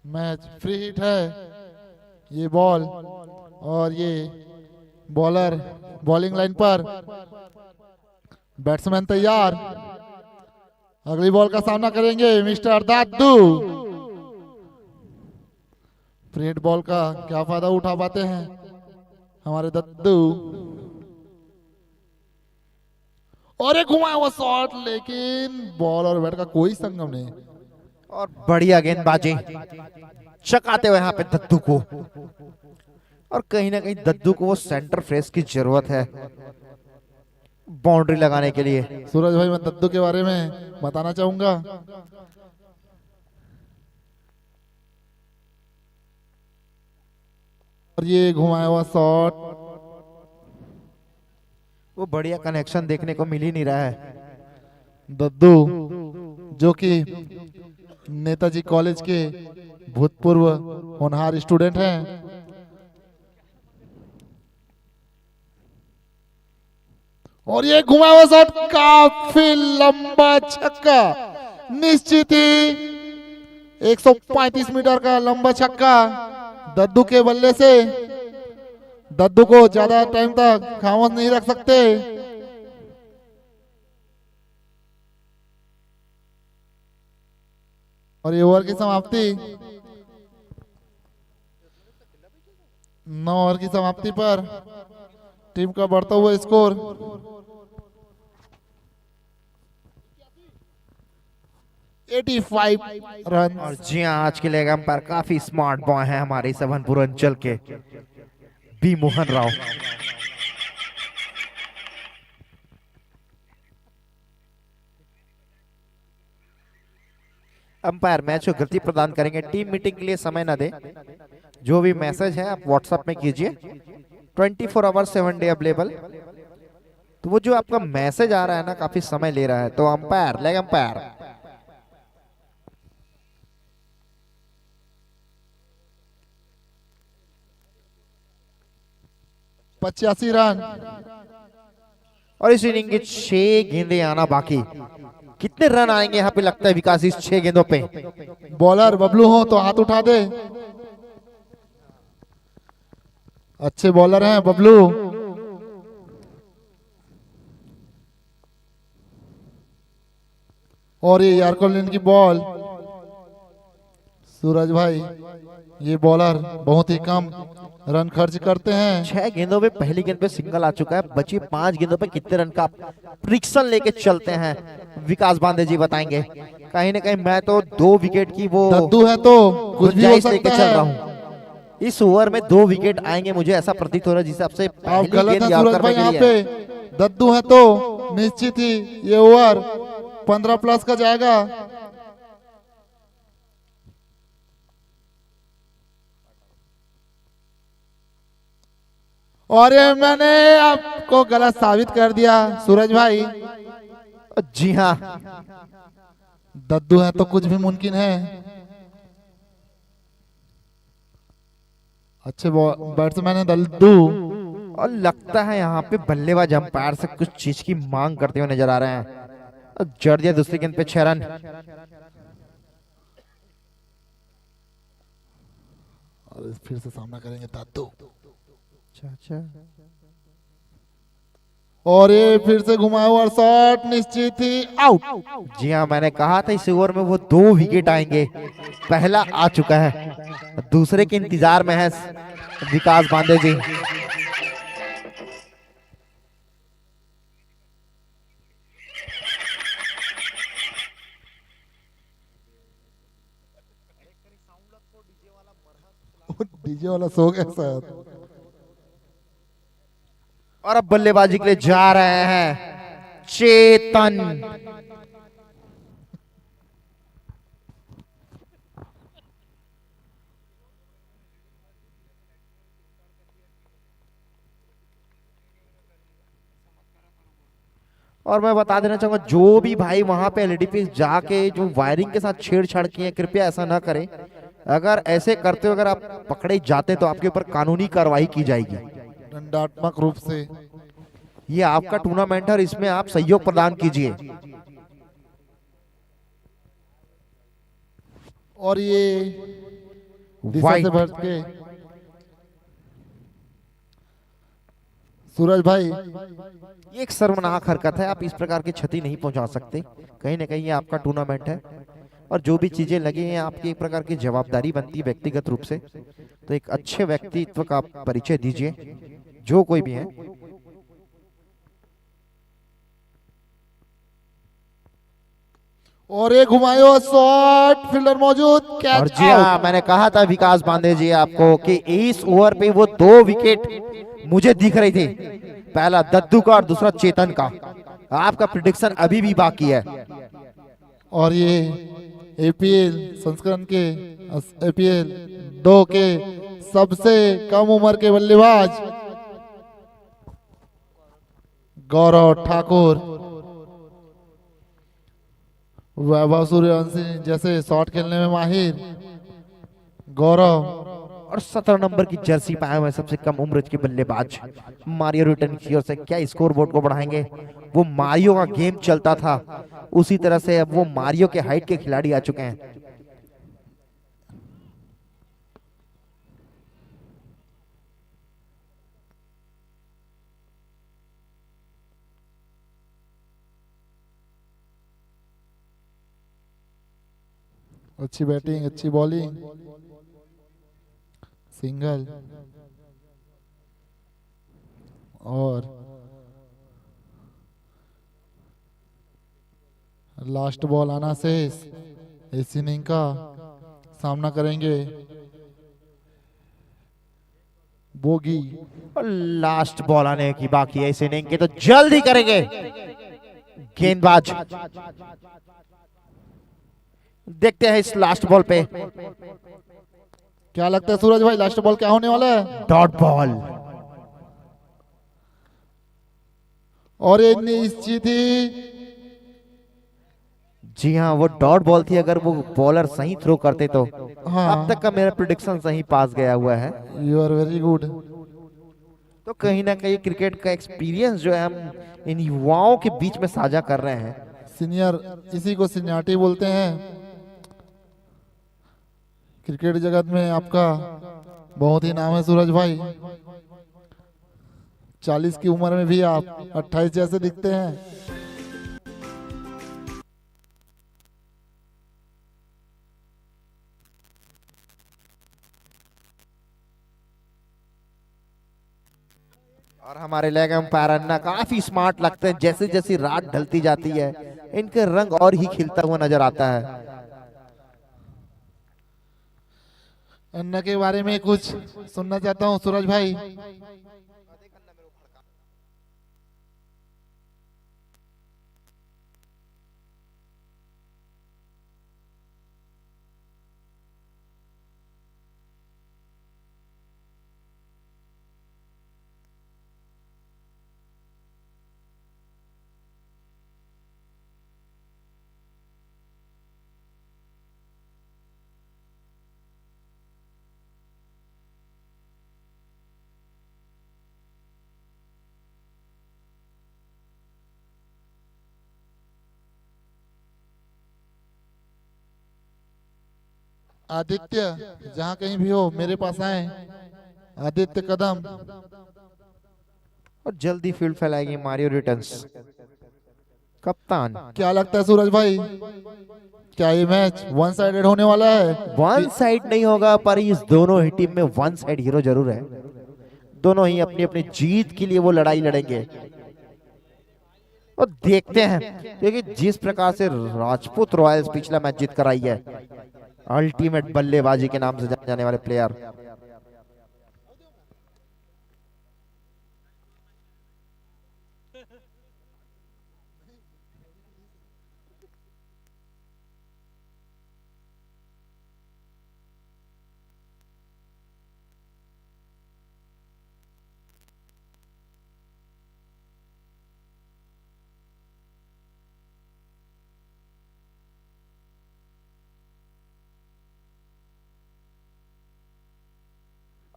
मैच फ्री हिट है। ये बॉल और ये बॉलर बॉलिंग लाइन पर, बैट्समैन तैयार, अगली बॉल का सामना करेंगे मिस्टर दद्दू। फ्री हिट बॉल का क्या फायदा उठा पाते हैं हमारे दद्दू। और एक घुमाया हुआ शॉट, लेकिन बॉल और बैट का कोई संगम नहीं। और बढ़िया गेंदबाजी चकाते हुए यहाँ पे दद्दू को, और कहीं ना कहीं दद्दू को वो सेंटर फ्रेश की जरूरत है बाउंड्री लगाने के लिए। सूरज भाई, मैं दद्दू के बारे में बताना चाहूंगा। और ये घुमाया हुआ शॉट, वो बढ़िया कनेक्शन देखने को मिल ही नहीं रहा है। दद्दू जो कि नेताजी कॉलेज के भूतपूर्व होनहार स्टूडेंट हैं। और ये घुमाया हुआ शॉट काफी लंबा छक्का, निश्चित ही 135 मीटर का लंबा छक्का दद्दू के बल्ले से। दद्दू को ज्यादा टाइम तक खामोश नहीं रख सकते। और ये ओवर की समाप्ति, 9 ओवर की समाप्ति पर टीम का बढ़ता हुआ स्कोर 85 रन। और जी हाँ, आज के लेग अंपायर काफी स्मार्ट बॉय हैं हमारे सवनपुर अंचल के B Mohan Rao. Umpire match को गति प्रदान करेंगे, टीम मीटिंग के लिए समय न दे। जो भी मैसेज है आप व्हाट्सएप में कीजिए, 24 आवर 7 डे अवेलेबल। तो वो जो आपका मैसेज आ रहा है ना, काफी समय ले रहा है। तो अंपायर, लेग अंपायर 85 रन। और इस इनिंग के 6 गेंदे आना बाकी। कितने रन आएंगे यहाँ पे लगता है विकास इस 6 गेंदों पे? बॉलर बबलू हो तो हाथ उठा दे। अच्छे बॉलर हैं बबलू। और ये यारकोलिन की बॉल। सूरज भाई, ये बॉलर बहुत ही कम रन खर्च करते हैं। 6 गेंदों पे पहली गेंद पे सिंगल आ चुका है। बची 5 गेंदों पे कितने रन का प्रिडिक्शन लेके चलते हैं विकास बांदे जी बताएंगे। कहीं ना कहीं मैं तो 2 विकेट की वो दद्दू है तो कुछ भी हो गुंजाइश लेके सकता चल है। रहा हूँ। इस ओवर में 2 विकेट आएंगे, मुझे ऐसा प्रतीत हो रहा है जिस हिसाब से आप पहली गलत गेंद है याद सूरज करने भाई, के यहाँ लिए पे है। दद्दू है तो निश्चित ही ये ओवर 15 प्लस का जाएगा। और ये मैंने आपको गलत साबित कर दिया सूरज भाई। जी हाँ, दद्दू है तो कुछ भी मुमकिन है। अच्छे बैट्समैन है दद्दू। और लगता है यहाँ पे बल्लेबाज अंपायर से कुछ चीज की मांग करते हुए नजर आ रहे हैं। और जड़ दिया दूसरी गेंद पे 6 रन। और फिर से सामना करेंगे दद्दू। और ये फिर से घुमाया हुआ शॉट, निश्चित ही आउट। जी हाँ, मैंने कहा था इस ओवर में वो 2 विकेट आएंगे। पहला आ चुका है, दूसरे के इंतजार में है विकास बांदे जी। डीजे वाला सो गया शायद। और अब बल्लेबाजी के लिए जा रहे हैं चेतन। और मैं बता देना चाहूंगा, जो भी भाई वहां पे एलईडी पे जाके जो वायरिंग के साथ छेड़छाड़ की है, कृपया ऐसा ना करें। अगर ऐसे करते हो, अगर आप पकड़े जाते तो आपके ऊपर कानूनी कार्रवाई की जाएगी। दंडात्मक रूप से। ये आपका टूर्नामेंट है और इसमें आप सहयोग प्रदान कीजिए। और ये दिशा वाइट। से भर के सूरज भाई, ये एक शर्मनाक हरकत है, आप इस प्रकार की क्षति नहीं पहुंचा सकते। कहीं ना कहीं ये आपका टूर्नामेंट है और जो भी चीजें लगी हैं आपकी एक प्रकार की जवाबदारी बनती है व्यक्तिगत रूप से। तो एक अच्छे व्यक्तित्व का आप परिचय दीजिए, जो कोई भी है। और एक घुमायो शॉट, फील्डर मौजूद, और कैच जी हाँ, मैंने कहा था विकास पांडे जी आपको कि इस ओवर पे वो 2 विकेट मुझे दिख रही थी, पहला दद्दू का और दूसरा चेतन का। आपका प्रिडिक्शन अभी भी बाकी है। और ये एपीएल संस्करण के एपीएल 2 के सबसे कम उम्र के बल्लेबाज गौरव ठाकुर, वैभव सूर्यवंशी जैसे शॉट खेलने में माहिर गौरव, और 17 नंबर की जर्सी पाए हुए सबसे कम उम्र के बल्लेबाज मारियो रिटर्न की ओर से क्या स्कोर बोर्ड को बढ़ाएंगे। वो मारियो का गेम चलता था, उसी तरह से अब वो मारियो के हाइट के खिलाड़ी आ चुके हैं। अच्छी बैटिंग, अच्छी बॉलिंग, सिंगल और लास्ट बॉल आना शेष। इस इनिंग का सामना करेंगे बोगी। और लास्ट बॉल आने की बाकी है इस इनिंग के, तो जल्दी करेंगे गेंदबाज। देखते हैं इस लास्ट बॉल पे, क्या लगता है सूरज भाई, लास्ट बॉल क्या होने वाला है? Dot ball. और ये निश्चित ही, जी हाँ, वो डॉट बॉल थी। अगर वो बॉलर सही थ्रो करते तो हाँ, अब तक का मेरा प्रिडिक्शन सही पास गया हुआ है। You are very good. तो कहीं ना कहीं क्रिकेट का एक्सपीरियंस जो है हम इन युवाओं के बीच में साझा कर रहे हैं। सीनियर, इसी को सीनियरिटी बोलते हैं क्रिकेट जगत में। आपका बहुत ही नाम है सूरज भाई, 40 की उम्र में भी आप 28 जैसे दिखते हैं। और हमारे लेग एम्पायर अन्ना काफी स्मार्ट लगते हैं। जैसे जैसे रात ढलती जाती है इनके रंग और ही खिलता हुआ नजर आता है। अन्ना के बारे में कुछ सुनना चाहता हूँ सूरज भाई। आदित्य जहाँ कहीं भी हो मेरे पास आए। आदित्य कदम, और जल्दी फील्ड फैलाएगी मारियो रिटर्न्स। कप्तान, क्या लगता है सूरज भाई, क्या ये मैच वन साइडेड होने वाला है? वन साइड नहीं होगा, पर इस दोनों ही टीम में वन साइड हीरो जरूर है। दोनों ही अपनी अपनी जीत के लिए वो लड़ाई लड़ेंगे। और देखते हैं, क्योंकि जिस प्रकार से राजपूत रॉयल्स पिछला मैच जीत कर आई है, अल्टीमेट बल्लेबाजी के नाम से जाने जाने वाले प्लेयर।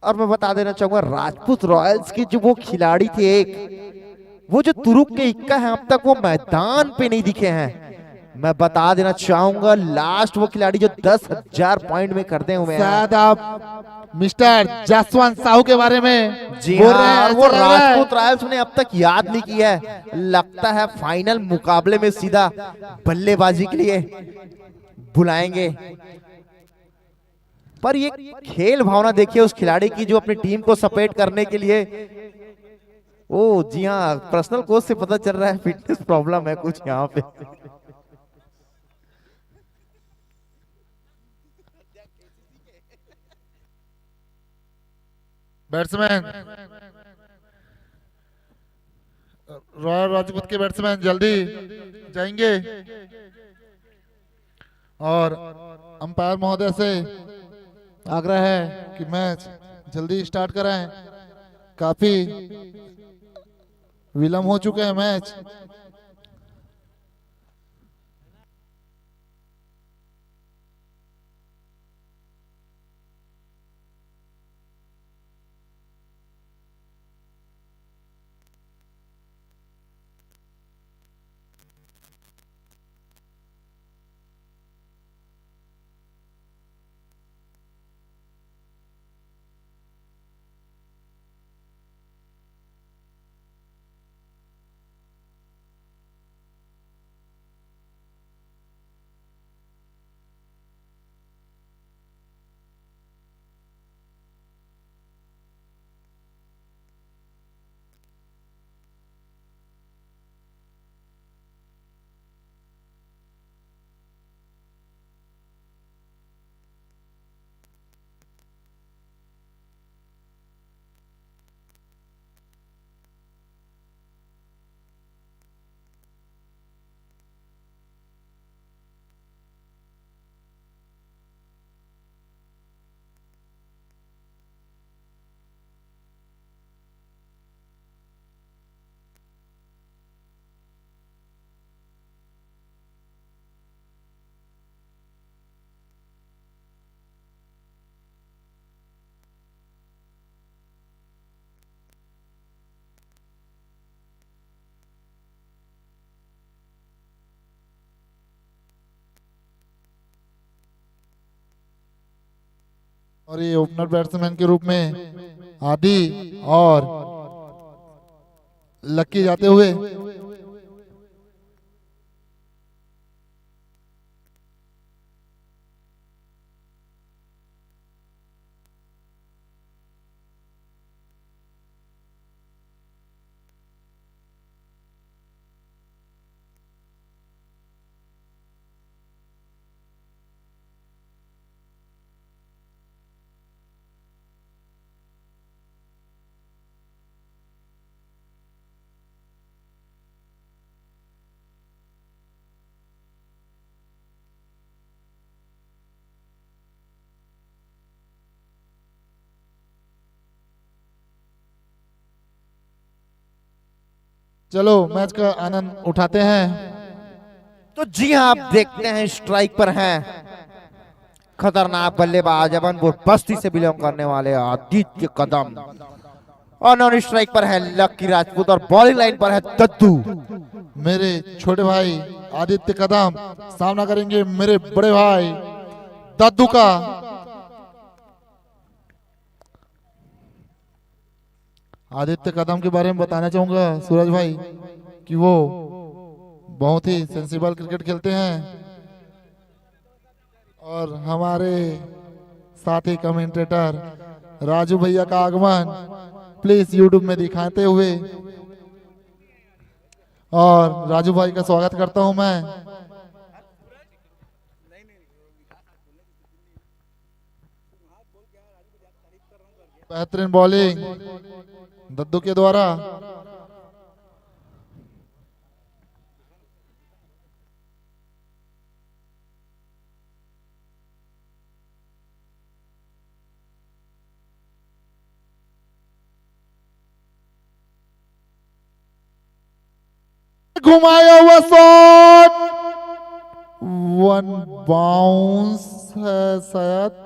और मैं बता देना चाहूंगा, राजपूत रॉयल्स के जो वो खिलाड़ी थे, एक वो जो तुरुक के इक्का हैं, अब तक वो मैदान पे नहीं दिखे हैं। मैं बता देना चाहूंगा, लास्ट वो खिलाड़ी जो 10,000 पॉइंट में करते हुए हैं। शायद आप मिस्टर जसवंत साहू के बारे में जी बोल हाँ, रहे हैं, और ऐसा वो लग रहा है। राजपूत रॉयल्स ने अब तक याद नहीं किया है। लगता है फाइनल मुकाबले में सीधा बल्लेबाजी के लिए बुलाएंगे। पर ये खेल भावना देखिए उस खिलाड़ी की जो अपनी टीम को सपोर्ट करने के लिए। ओ जी हाँ, पर्सनल कोच से पता चल रहा है फिटनेस प्रॉब्लम है कुछ यहाँ पे। बैट्समैन रॉयल राजपूत के बैट्समैन जल्दी जाएंगे और अंपायर महोदय से आग्रह है कि मैच जल्दी स्टार्ट कराएं। काफी विलंब हो चुके हैं मैच। और ये ओपनर बैट्समैन के रूप में आदि और लक्की जाते हुए। चलो मैच का आनंद उठाते हैं। तो जी हाँ, आप देखते हैं स्ट्राइक पर हैं खतरनाक बल्लेबाज अमनपुर बस्ती से बिलोंग करने वाले आदित्य कदम, और नॉन स्ट्राइक पर है लक्की राजपूत, और बॉलिंग लाइन पर है दद्दू। मेरे छोटे भाई आदित्य कदम सामना करेंगे मेरे बड़े भाई दद्दू का। आदित्य कदम के बारे में बताना चाहूंगा सूरज भाई कि वो बहुत ही सेंसिबल क्रिकेट खेलते हैं, और हमारे साथी कमेंटेटर राजू भैया का आगमन प्लीज यूट्यूब में दिखाते हुए, और राजू भाई का स्वागत करता हूं मैं। बेहतरीन बॉलिंग दद्दू के द्वारा। घुमाया हुआ शॉट, वन बाउंस है शायद।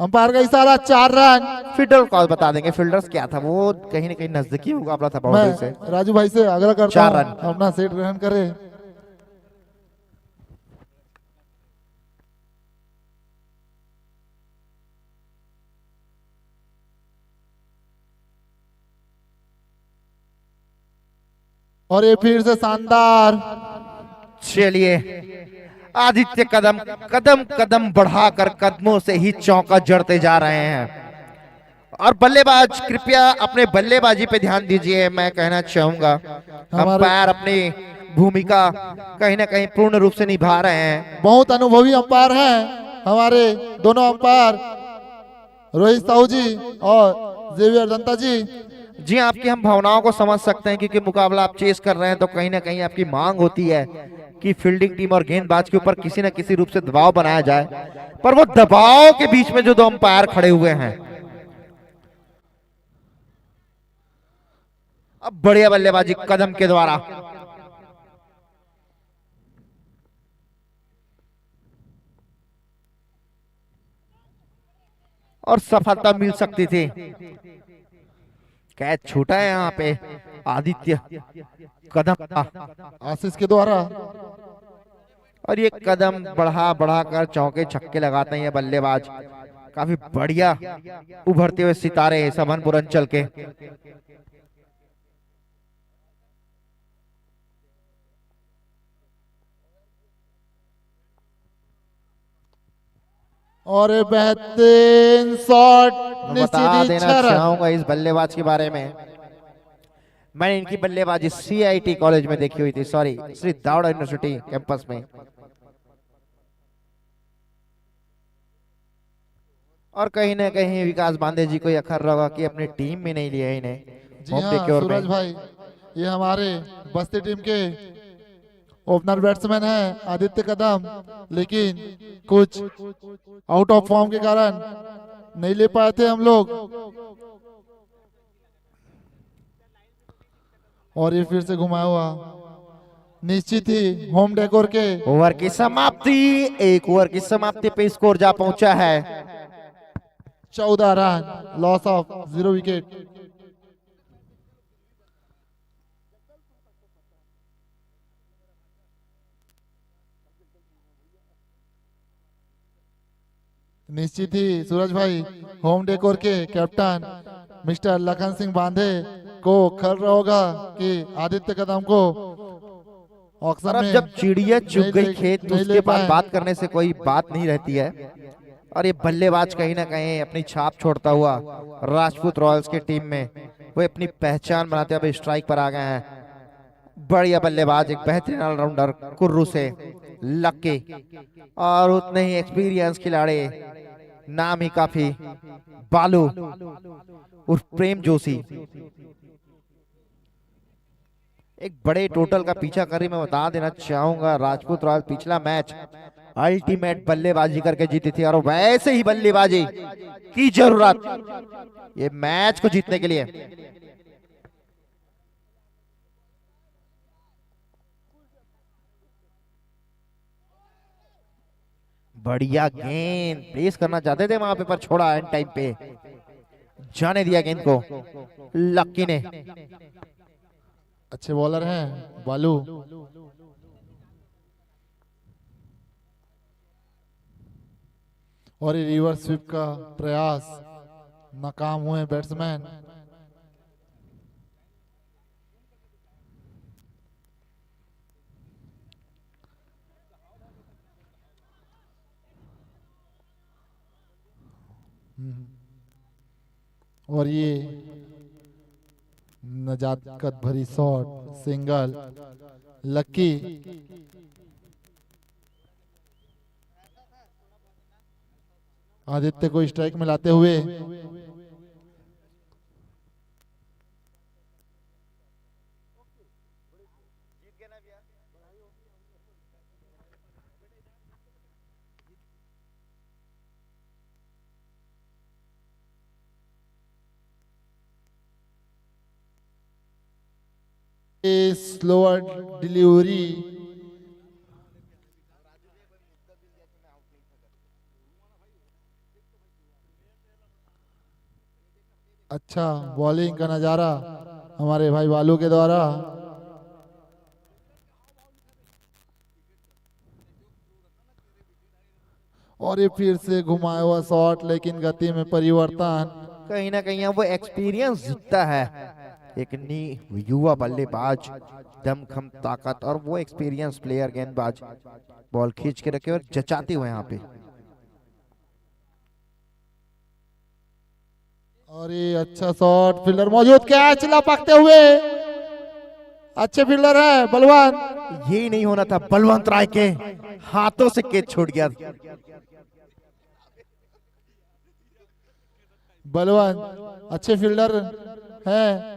अंपायर का इशारा, 4 रन। फील्डर कॉल बता देंगे, फील्डर्स क्या था वो कहीं ना कहीं नजदीकी मुकाबला था बाउंड्री से। मैं राजू भाई से आग्रह करता 4 हूं रन। अपना सेट ग्रहण करे। और ये फिर से शानदार। चलिए आदित्य कदम कदम कदम बढ़ाकर कदमों से ही चौका जड़ते जा रहे हैं। और बल्लेबाज कृपया अपने बल्लेबाजी पे ध्यान दीजिए। मैं कहना चाहूंगा अंपायर अपनी भूमिका कहीं ना कहीं पूर्ण रूप से निभा रहे हैं। बहुत अनुभवी अंपायर हैं हमारे दोनों अंपायर, रोहित साहू जी और जेवियर जनता जी। जी आपकी हम भावनाओं को समझ सकते हैं, क्योंकि मुकाबला आप चेस कर रहे हैं तो कहीं ना कहीं आपकी मांग होती है कि फील्डिंग टीम और गेंदबाज के ऊपर किसी न किसी रूप से दबाव बनाया जाए, पर वो दबाव के बीच में जो दो अंपायर खड़े हुए हैं, अब बढ़िया बल्लेबाजी कदम के द्वारा। और सफलता मिल सकती थी। कैच छूटा है यहाँ पे आदित्य कदम आशीष के द्वारा। और ये कदम बढ़ा बढ़ा कर चौके छक्के लगाते हैं ये बल्लेबाज। काफी बढ़िया उभरते हुए सितारे सबनपुर अंचल के। और ये बेहतरीन शॉट बता देना चाहूंगा इस बल्लेबाज के बारे में, मैंने इनकी बल्लेबाजी CIT कॉलेज में देखी हुई थी, sorry Shri Dawda university campus में। और कहीं ना कहीं विकास बांदे जी को यह अखर होगा कि अपनी टीम में नहीं लिया इन्हें। जी हाँ सूरज भाई, ये हमारे बस्ती टीम के ओपनर बैट्समैन हैं आदित्य कदम, लेकिन कुछ आउट ऑफ फॉर्म के कारण नहीं ले पाए थे हम लोग। और ये फिर से घुमाया हुआ निश्चित ही होम डेकोर के ओवर की समाप्ति, एक ओवर की समाप्ति पे स्कोर जा पहुंचा है 14 रन, लॉस ऑफ 0 विकेट। निश्चित ही सूरज भाई होम डेकोर के कैप्टन मिस्टर लखन सिंह बांधे को खल रहा होगा कि आदित्य कदम को ऑक्शन में जब चिड़िया चुग गई खेत तो उसके बाद बात करने से कोई बात नहीं रहती है। और ये बल्लेबाज कहीं ना कहीं अपनी छाप छोड़ता हुआ राजपूत रॉयल्स की टीम में वो अपनी पहचान बनाते हुए स्ट्राइक पर आ गए हैं। बढ़िया बल्लेबाज, एक बेहतरीन ऑलराउंडर कुर्रू से लक्की, और उतने ही एक्सपीरियंस खिलाड़ी, नाम ही काफी, बालू उर्फ प्रेम जोशी। एक बड़े टोटल का पीछा कर रही। मैं बता देना चाहूंगा राजपूत रॉयल पिछला मैच अल्टीमेट बल्लेबाजी करके जीती थी, और वैसे ही बल्लेबाजी की जरूरत ये मैच को जीतने के लिए। बढ़िया गेंद प्लेस करना चाहते थे वहां पे, पर छोड़ा एंड टाइम पे, जाने दिया गेंद को लक्की ने। अच्छे बॉलर हैं बालू। और ये रिवर्स स्वीप का प्रयास नाकाम हुए बैट्समैन। और ये नजाकत भरी शॉट सिंगल लक्की। आदित्य को स्ट्राइक में लाते हुए स्लोअर डिलीवरी। अच्छा बॉलिंग का नजारा हमारे भाई बालू के द्वारा। और ये फिर से घुमाया हुआ शॉट, लेकिन गति में परिवर्तन। कहीं ना कहीं वो एक्सपीरियंस जीतता है एक युवा बल्लेबाज, दमखम, ताकत और वो एक्सपीरियंस प्लेयर गेंदबाज बॉल खींच के रखे और जचाते हुए यहाँ पे। और ये अच्छा शॉट, फील्डर मौजूद, कैच लपकते हुए, अच्छे फील्डर है बलवान। यही नहीं होना था, बलवंत राय के हाथों से कैच छूट गया। बलवान अच्छे फील्डर है।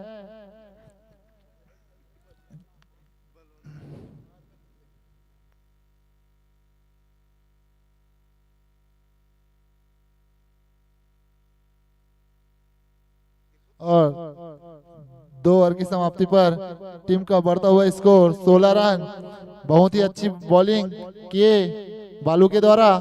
और 2 ओवर की समाप्ति पर टीम का बढ़ता हुआ स्कोर 16 रन। बहुत ही अच्छी बॉलिंग किए बालू के द्वारा।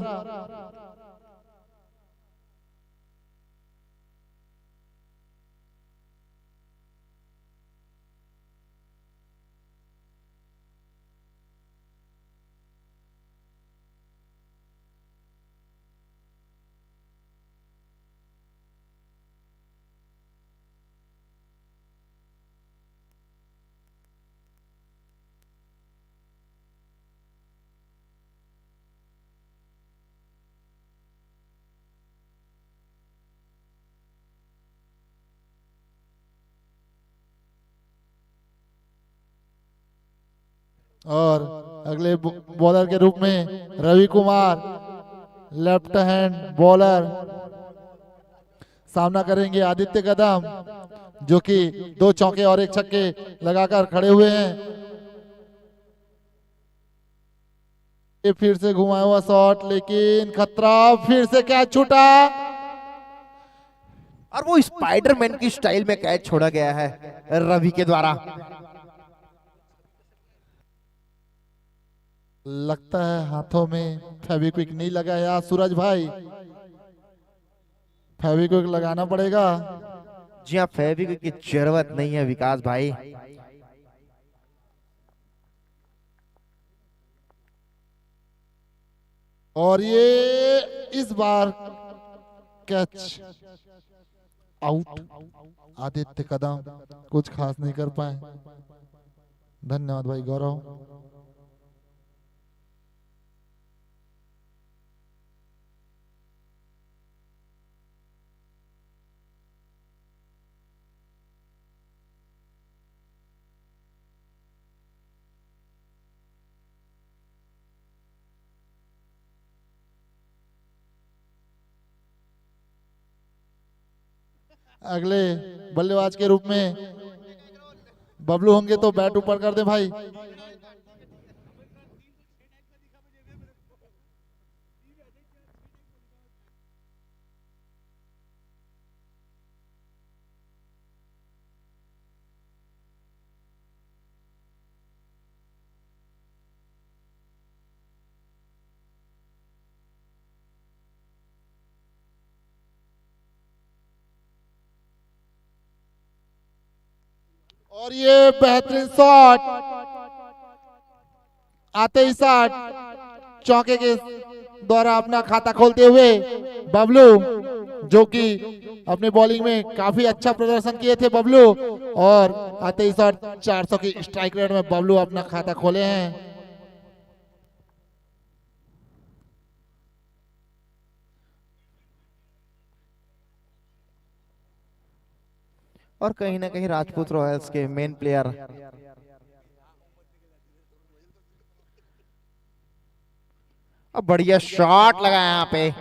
और अगले बॉलर के रूप में Ravi Kumar, left hand bowler, सामना करेंगे आदित्य कदम, जो कि 2 चौके और 1 छक्के लगाकर खड़े हुए हैं। ये फिर से घुमाया हुआ शॉट, लेकिन खतरा, फिर से कैच छूटा और वो स्पाइडरमैन की स्टाइल में कैच छोड़ा गया है रवि के द्वारा। लगता है हाथों में फेविक्विक नहीं लगा है आज सूरज भाई, फेविक्विक लगाना पड़ेगा। जी हाँ, फेविक्विक की जरूरत नहीं है विकास भाई। और ये इस बार कैच आउट। आदित्य कदम कुछ खास नहीं कर पाए। धन्यवाद भाई गौरव। अगले बल्लेबाज के रूप में बबलू होंगे, तो बैट ऊपर कर दे भाई। और ये बेहतरीन शॉट, आते ही शॉट, चौके के द्वारा अपना खाता खोलते हुए बबलू, जो कि अपने बॉलिंग में काफी अच्छा प्रदर्शन किए थे बबलू, और आते ही शॉट 400 की स्ट्राइक रेट में बबलू अपना खाता खोले हैं। और कहीं ना कहीं राजपूत रॉयल्स के मेन प्लेयर अब बढ़िया शॉट लगाया यहाँ पे,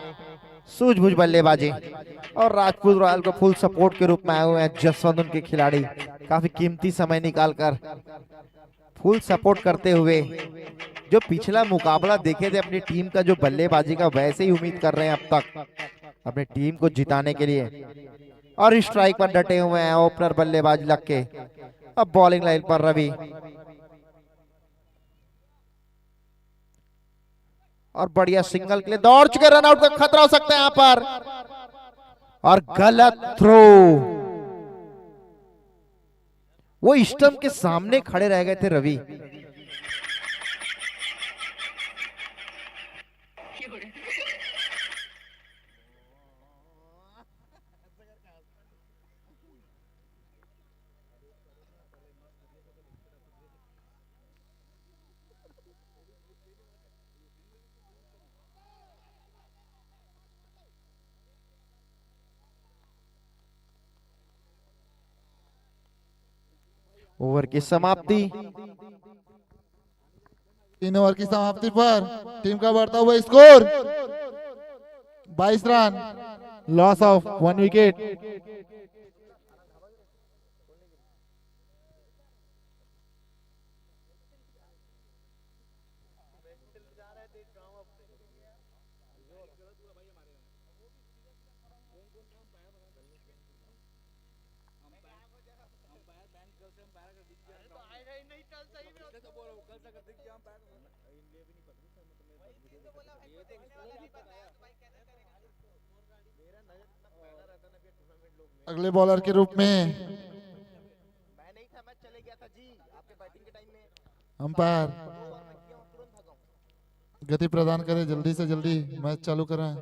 सूझबूझ बल्लेबाजी। और राजपूत रॉयल को फुल सपोर्ट के रूप में आए हुए हैं जसवंत, उनके खिलाड़ी काफी कीमती समय निकालकर फुल सपोर्ट करते हुए। जो पिछला मुकाबला देखे थे अपनी टीम का जो बल्लेबाजी का, वैसे ही उम्मीद कर रहे हैं अब तक अपनी टीम को जिताने के लिए। और स्ट्राइक पर डटे हुए हैं ओपनर बल्लेबाज लग के। अब बॉलिंग लाइन पर रवि, और बढ़िया सिंगल के लिए दौड़ चुके, रन आउट का खतरा हो सकता है यहाँ पर, और गलत थ्रो। वो स्टंप के सामने खड़े रह गए थे रवि। ओवर की समाप्ति। 3 ओवर की समाप्ति पर टीम का बढ़ता हुआ score 22 run, loss of 1 wicket. अगले बॉलर के रूप में अंपायर गति प्रदान करें, जल्दी से जल्दी मैच चालू करें।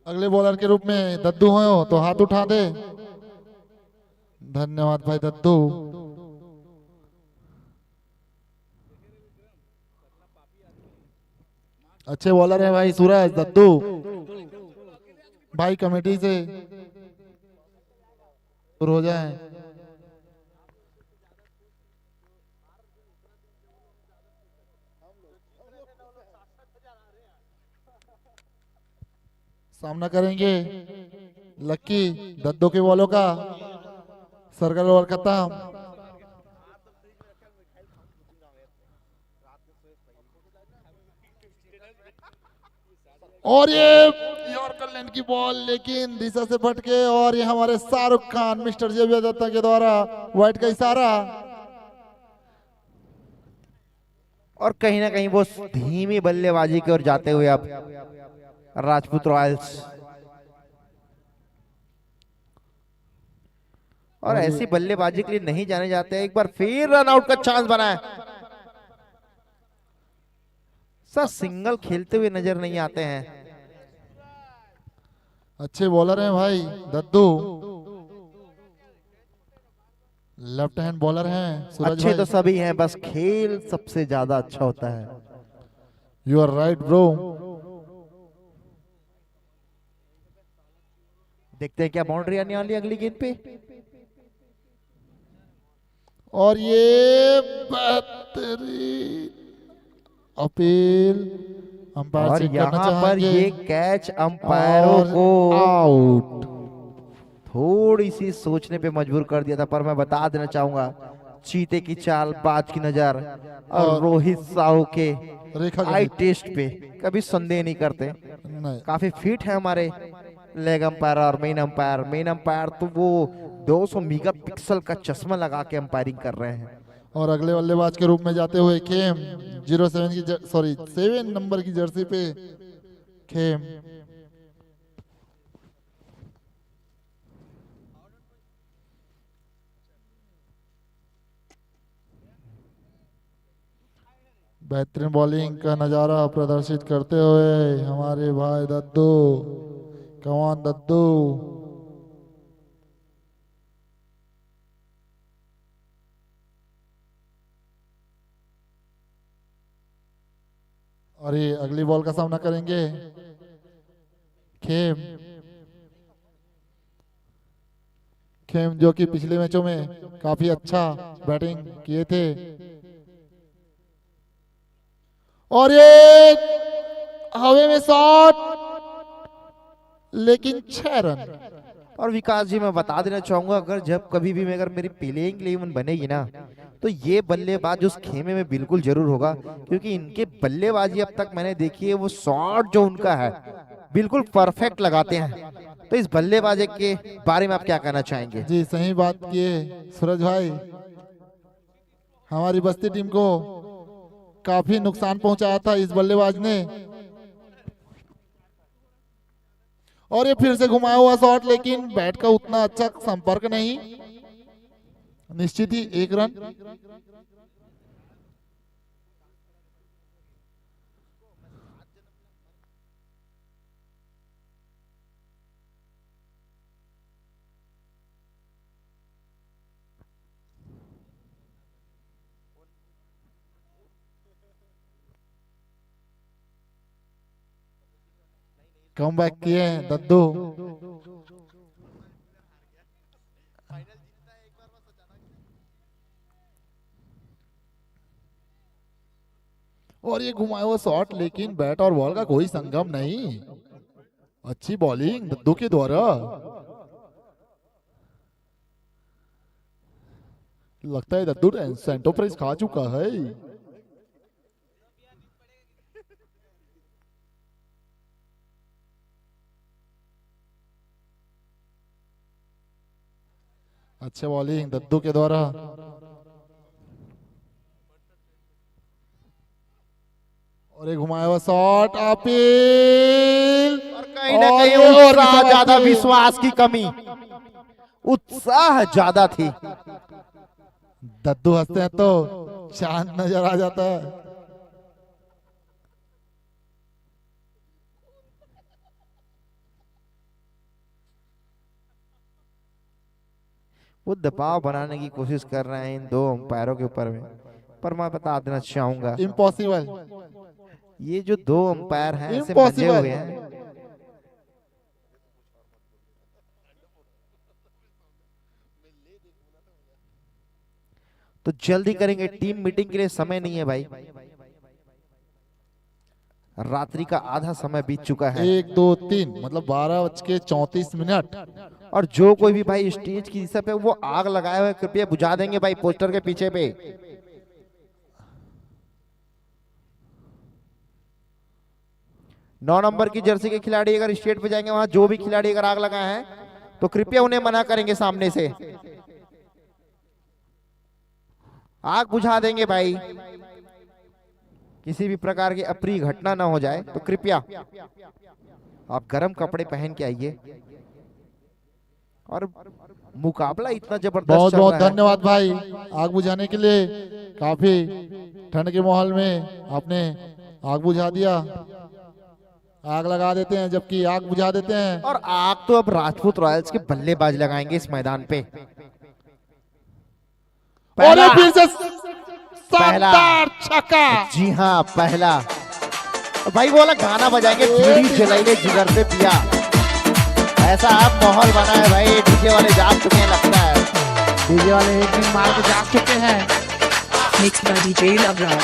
अगले बॉलर के रूप में दद्दू हो तो हाथ उठा दे। धन्यवाद भाई दद्दू। अच्छे बॉलर है भाई सूरज दद्दू भाई, कमेटी से दूर हो जाए। सामना करेंगे लक्की दद्दू के बॉलों का। सर्कल ओवर खत्म। और ये यॉर्कर लैंड की बॉल, लेकिन दिशा से भटके, और ये हमारे शाहरुख खान मिस्टर जेवियर दत्ता के द्वारा वाइट का इशारा। और कहीं ना कहीं वो धीमी बल्लेबाजी की ओर जाते हुए अब राजपूत रॉयल्स। और ऐसी बल्लेबाजी के लिए नहीं जाने जाते। एक बार फिर रन आउट का चांस बना है। सर सिंगल खेलते हुए नजर नहीं आते हैं। अच्छे बॉलर हैं भाई दद्दू, लेफ्ट हैंड बॉलर हैं सूरज अच्छे भाई। तो सभी हैं, बस खेल सबसे ज्यादा अच्छा होता है। You are right bro. देखते हैं क्या बाउंड्री आने वाली है अगली गेंद पे। और ये बेहतरीन अपील अंपायर और चेक करना यहाँ पर चाहेंगे। ये कैच अंपायरों को आउट। थोड़ी सी सोचने पे मजबूर कर दिया था, पर मैं बता देना चाहूंगा चीते की चाल, बाज की नजर और रोहित साहू के रेखा आई गणित। टेस्ट पे कभी संदेह नहीं करते। नहीं, काफी फिट है हमारे लेग अंपायर और मेन अंपायर। मेन अंपायर तो वो 200 मेगापिक्सल का चश्मा लगा के अंपायरिंग कर रहे हैं। और अगले बल्लेबाज के रूप में जाते हुए खेम 07 की 7 नंबर की जर्सी पे खेम। बेहतरीन बॉलिंग का नजारा प्रदर्शित करते हुए हमारे भाई दद्दू, कमान दद्दू। और ये अगली बॉल का सामना करेंगे खेम। खेम जो कि पिछले मैचों में काफी अच्छा बैटिंग किए थे। और ये हवे में शॉट, लेकिन 6 रन। और विकास जी मैं बता देना चाहूंगा, अगर जब कभी भी अगर मेरी प्लेइंग 11 बनेगी ना, तो ये बल्लेबाज उस खेमे में बिल्कुल जरूर होगा, क्योंकि इनके बल्लेबाजी अब तक मैंने देखी है, वो शॉट जो उनका है बिल्कुल परफेक्ट लगाते हैं। तो इस बल्लेबाजी के बारे में आप क्या कहना चाहेंगे? जी सही बात किए सूरज भाई। हमारी बस्ती टीम को काफी नुकसान पहुंचाया था इस बल्लेबाज ने। और ये फिर से घुमाया हुआ शॉट, लेकिन बैट का उतना अच्छा संपर्क नहीं। निश्चित ही 1 रन। कम बैक किए हैं दद्दू। और ये घुमाया हुआ शॉट, लेकिन बैट और बॉल का कोई संगम नहीं। अच्छी बॉलिंग दद्दू के द्वारा। लगता है दद्दू सेंटो प्राइज खा चुका है। अच्छा बॉलिंग दद्दू के द्वारा। और एक घुमाया हुआ शॉट, अपील। और कहीं ना कहीं और उत्साह भी ज्यादा, थी। विश्वास की कमी, उत्साह ज्यादा थी। दद्दू हंसते हैं तो चांद नजर आ जाता है। वो दबाव बनाने की कोशिश कर रहे हैं इन दो अंपायरों के ऊपर में, पर मैं बता देना चाहूंगा इम्पॉसिबल। ये जो दो अंपायर हैं ऐसे मंजे Impossible। हुए हैं। तो जल्दी करेंगे, टीम मीटिंग के लिए समय नहीं है भाई। रात्रि का आधा समय बीत चुका है 1 2 3 मतलब 12:34। और जो कोई भी भाई स्टेज की दिशा पे वो आग लगाए हुए कृपया बुझा देंगे भाई, पोस्टर के पीछे पे। नौ नंबर की जर्सी के खिलाड़ी अगर स्टेज पे जाएंगे, वहां जो भी खिलाड़ी अगर आग लगाए हैं तो कृपया उन्हें मना करेंगे सामने से। आग बुझा देंगे भाई, किसी भी प्रकार की अप्रिय घटना ना हो जाए। तो कृपया आप गर्म कपड़े पहन के आइए। और मुकाबला इतना जबरदस्त बहुत चल बहुत रहा है। धन्यवाद भाई आग बुझाने के लिए। काफी ठंड के माहौल में आपने आग बुझा दिया। आग लगा देते हैं जबकि आग बुझा देते हैं। और आग तो अब राजपूत रॉयल्स के बल्लेबाज लगाएंगे इस मैदान पे। और पहला, ये फिर से शानदार छक्का। जी हाँ पहला। भाई वो वाला गाना बजाएंगे, बीड़ी जलाइए जिगर से पिया। ऐसा आप माहौल बना है भाई, डीजे वाले जाग चुके हैं लगता है। डीजे वाले एक दिन मार के जाग चुके हैं। Mixed by DJ Lovraj.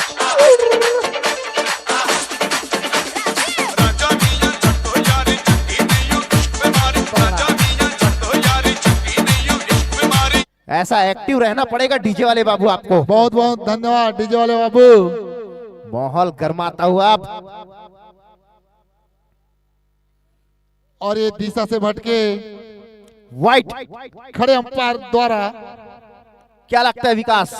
ऐसा एक्टिव रहना पड़ेगा डीजे वाले बाबू आपको। बहुत बहुत धन्यवाद डीजे वाले बाबू। माहौल गर्माता हुआ अब। और ये दिशा से भटके व्हाइट, खड़े अंपायर द्वारा। क्या लगता है विकास,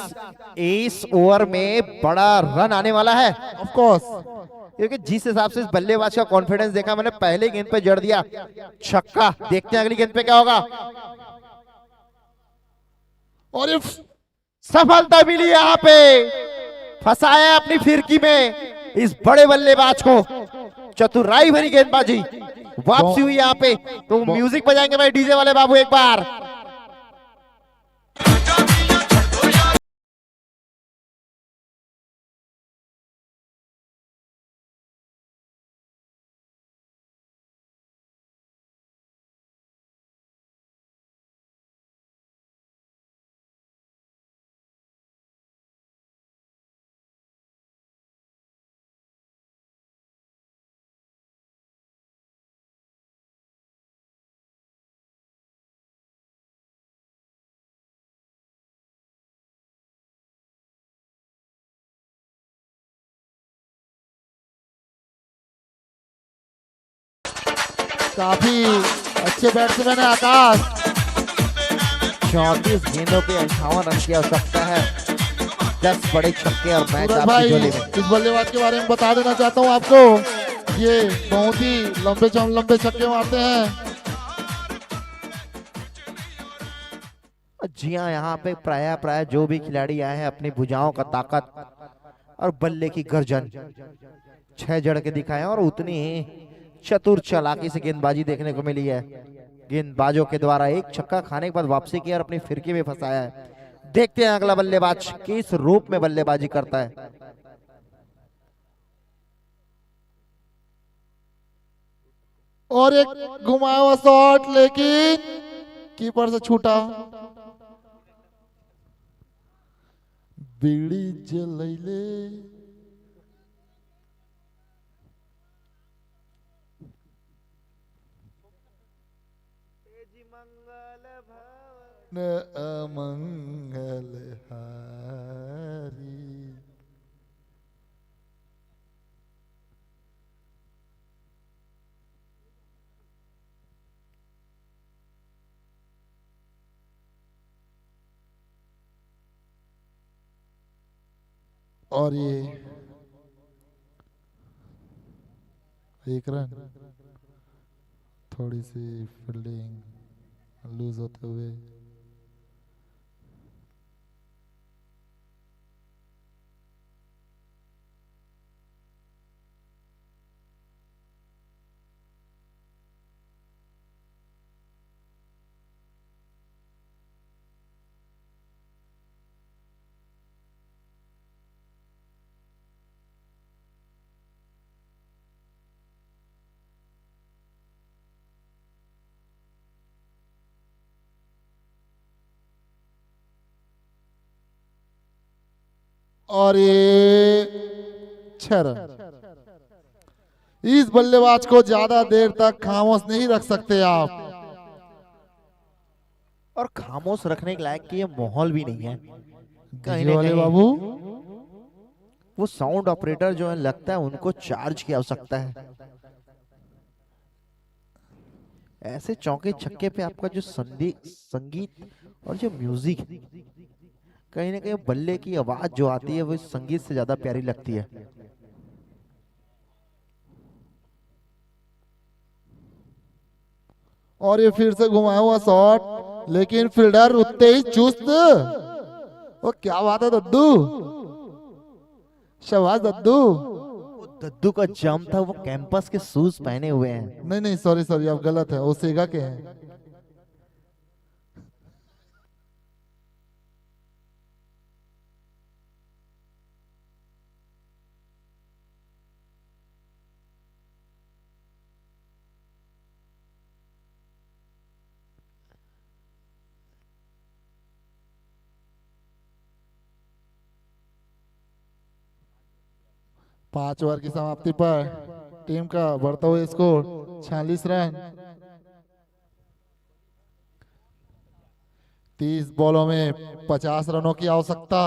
इस ओवर में बड़ा रन आने वाला है? Of course. क्योंकि जिस हिसाब से इस बल्लेबाज का कॉन्फिडेंस देखा मैंने, पहले गेंद पे जड़ दिया छक्का। देखते हैं अगली गेंद पे क्या होगा। और ये सफलता मिली यहाँ पे, फंसाया अपनी फिरकी में इस बड़े बल्लेबाज को। चतुराई भरी गेंदबाजी, वापसी हुई यहाँ पे। तो म्यूजिक बजाएंगे भाई डीजे वाले बाबू एक बार। काफी अच्छे बैट्समैन है आकाश। 34 गेंदों पे 58 रन की आवश्यकता है। 10 बड़े छक्के और मैच सूरज आपकी भाई झोली में। इस बल्लेबाज के बारे में बता देना चाहता हूँ आपको। ये बहुत ही लंबे छक्के मारते हैं। जी हाँ, यहाँ पे प्राय जो भी खिलाड़ी आए हैं अपनी भुजाओं का ताकत और बल्ले की गर्जन 6 जड़ के दिखाए और उतनी ही चतुर चालाकी से गेंदबाजी देखने को मिली है। गेंदबाजों के द्वारा एक छक्का खाने के बाद वापसी की और अपनी फिरकी में फंसाया है। देखते हैं अगला बल्लेबाज किस रूप में बल्लेबाजी करता है। और एक घुमाया हुआ शॉट, लेकिन कीपर से छूटा। बीड़ी जलैले। न अमंगल हारी। और ये 1 रन, थोड़ी सी फील्डिंग लूज होते हुए। और ये 6 रन। इस बल्लेबाज को ज्यादा देर तक खामोश नहीं रख सकते आप। और खामोश रखने के लायक कि ये माहौल भी नहीं है कहीं डीजे ना वाले कहीं। बाबू। वो साउंड ऑपरेटर जो है, लगता है उनको चार्ज की आवश्यकता है। ऐसे चौके छक्के पे आपका जो संगीत और जो म्यूजिक, कहीं ना कहीं बल्ले की आवाज जो आती है वो इस संगीत से ज्यादा प्यारी लगती है। और ये फिर से घुमाया हुआ शॉट, लेकिन फील्डर उतने ही चुस्त। वो क्या बात है दद्दू, शाबाश दद्दू। वो दद्दू का जम था, वो कैंपस के शूज पहने हुए हैं। नहीं नहीं, सॉरी सॉरी, आप गलत है, वो सेगा के हैं। पांच ओवर की समाप्ति पर टीम का बढ़ता हुआ स्कोर 46 रन। 30 बॉलों में 50 रनों की आवश्यकता।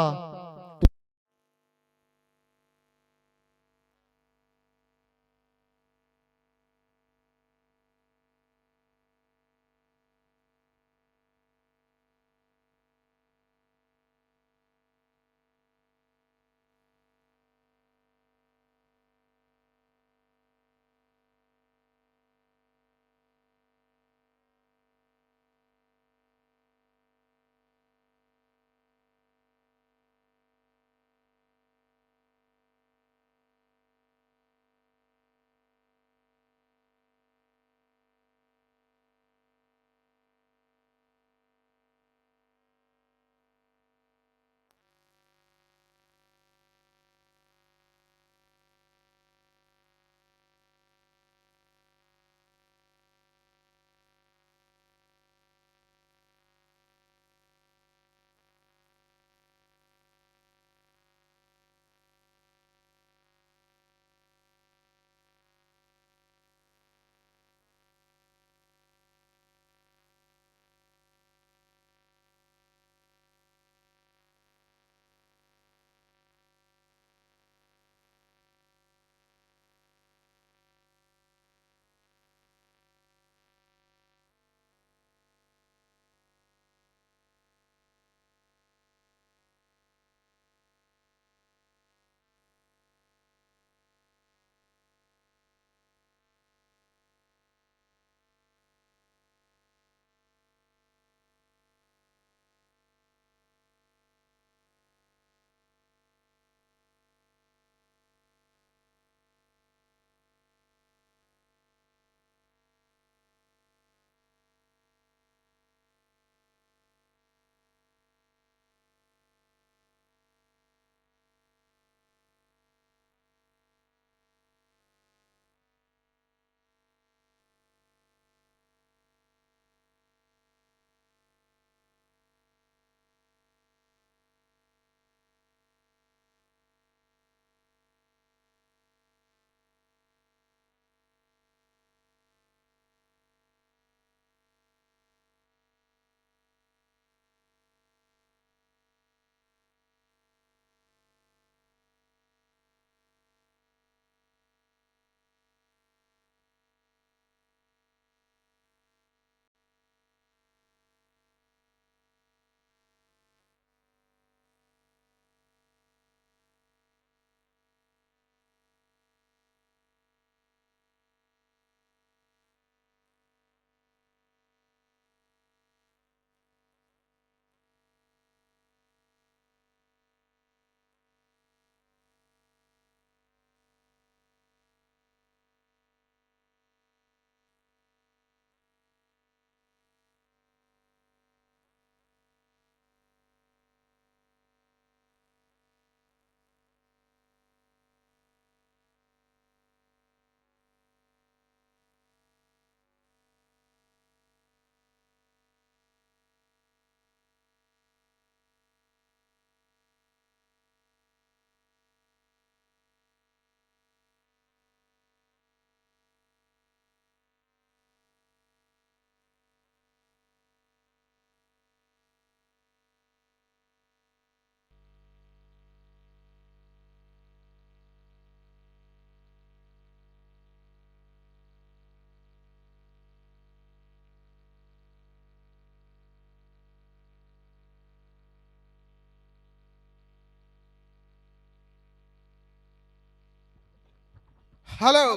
Hello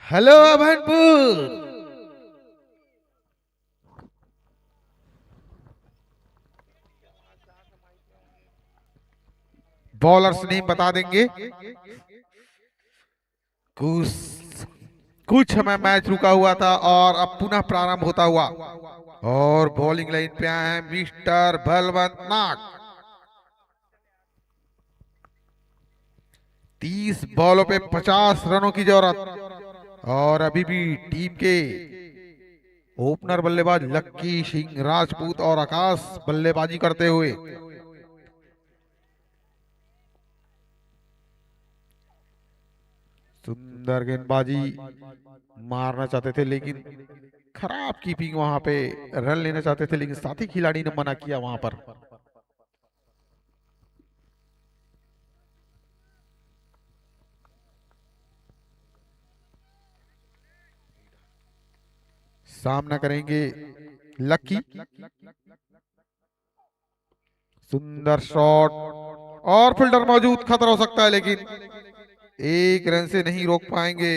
hello Abhanpur. Bowlers name बता देंगे। कुछ कुछ समय मैच रुका हुआ था और अब पुनः प्रारंभ होता हुआ, और बॉलिंग लाइन पे आए हैं मिस्टर बलवंत नाग। 30 बॉलों पे 50 रनों की जरूरत, और अभी भी टीम के ओपनर बल्लेबाज लक्की सिंह राजपूत और आकाश बल्लेबाजी करते हुए। सुंदर गेंदबाजी मारना चाहते थे, लेकिन खराब कीपिंग, वहां पे रन लेना चाहते थे लेकिन साथी खिलाड़ी ने मना किया वहां पर। सामना करेंगे लक्की। सुंदर शॉट, और फील्डर मौजूद, खतरा हो सकता है लेकिन एक रन से नहीं रोक पाएंगे।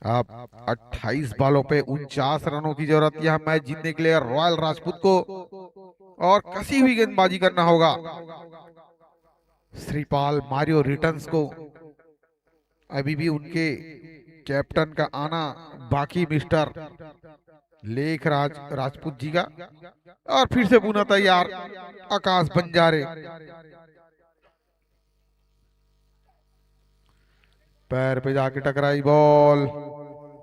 अब 28 बॉलों पे 49 रनों की जरूरत। यह मैच जीतने के लिए रॉयल राजपूत को और कसी हुई गेंदबाजी करना होगा। श्रीपाल मारियो रिटर्न्स को अभी भी उनके कैप्टन का आना बाकी, मिस्टर लेखराज राजपूत जी का। और फिर से पुनः तैयार आकाश बंजारे। पैर पे जाके टकराई बॉल,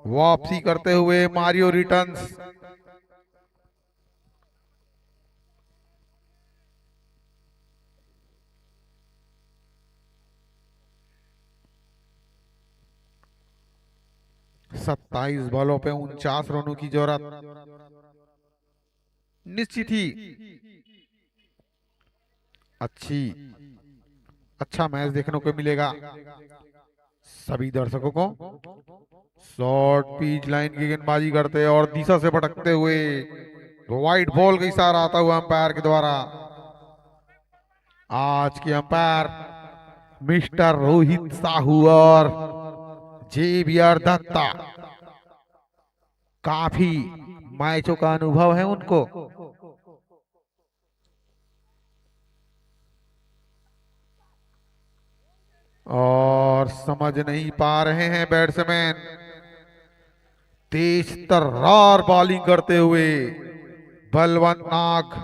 वापसी करते हुए मारियो रिटर्न्स। सत्ताईस बॉलों पे 49 रनों की जरूरत निश्चित ही अच्छा मैच देखने को मिलेगा सभी दर्शकों को। शॉर्ट पिच लाइन की गेंदबाजी करते और दिशा से भटकते हुए वाइट बॉल का इशारा आता हुआ अंपायर के द्वारा। आज के अंपायर मिस्टर रोहित साहू और जेवियर दत्ता, काफी मैचों का अनुभव है उनको। और समझ नहीं पा रहे हैं बैट्समैन, तेज तर्रार बॉलिंग करते हुए बलवंत नाग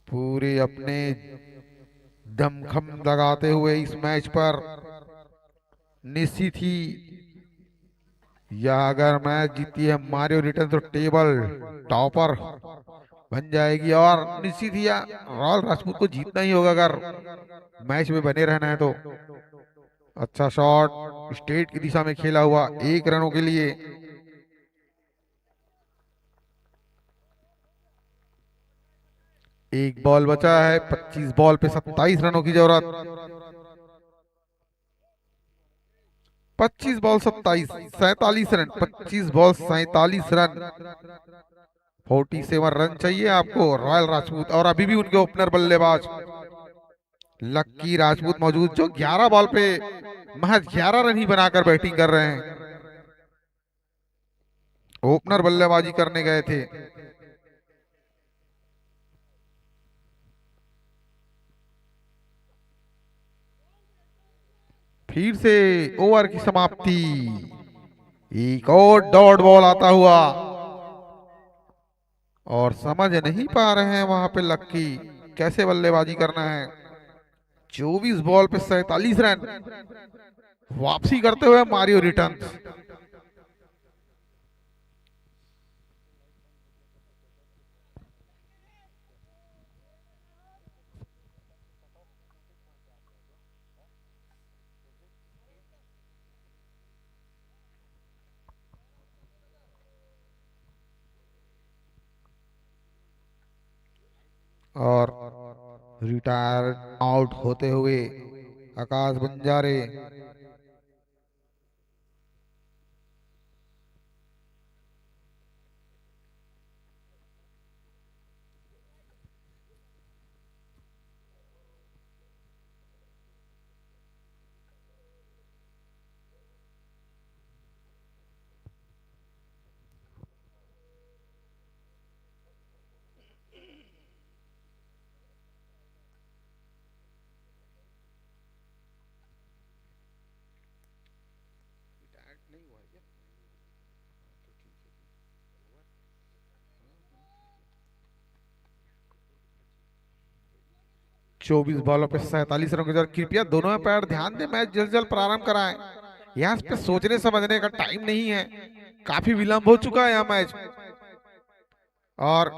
पूरे अपने दमखम लगाते हुए इस मैच पर निश्चित ही, यह अगर मैच जीती है मारियो रिटर्न तो टेबल टॉपर बन जाएगी। और निश्चित ही रॉयल राजपूत को जीतना ही होगा अगर मैच में बने रहना है तो। अच्छा शॉट, स्ट्रेट की दिशा में खेला हुआ, 1 रनों के लिए। एक बॉल बचा है, 25 बॉल पे 27 रनों की जरूरत। 25 ball 47 run, 25 ball 47 run, 47 run चाहिए आपको रॉयल राजपूत। और अभी भी उनके ओपनर बल्लेबाज लक्की राजपूत मौजूद, जो 11 बॉल पे महज 11 रन ही बनाकर बैटिंग कर रहे हैं। ओपनर बल्लेबाजी करने गए थे। फिर से ओवर की समाप्ति, एक और डॉट बॉल आता हुआ, और समझ नहीं पा रहे हैं वहां पे लक्की कैसे बल्लेबाजी करना है। 24 बॉल पे 47 रन, वापसी करते हुए मारियो रिटर्न। और रिटायर आउट होते हुए आकाश बंजारे। 24 बॉलों पे 47 रनों के साथ। कृपया दोनों पैर ध्यान दें, मैच जल्द जल्द प्रारंभ कराएं। यहाँ पे सोचने समझने का टाइम नहीं है, काफी विलंब हो चुका है यह मैच। और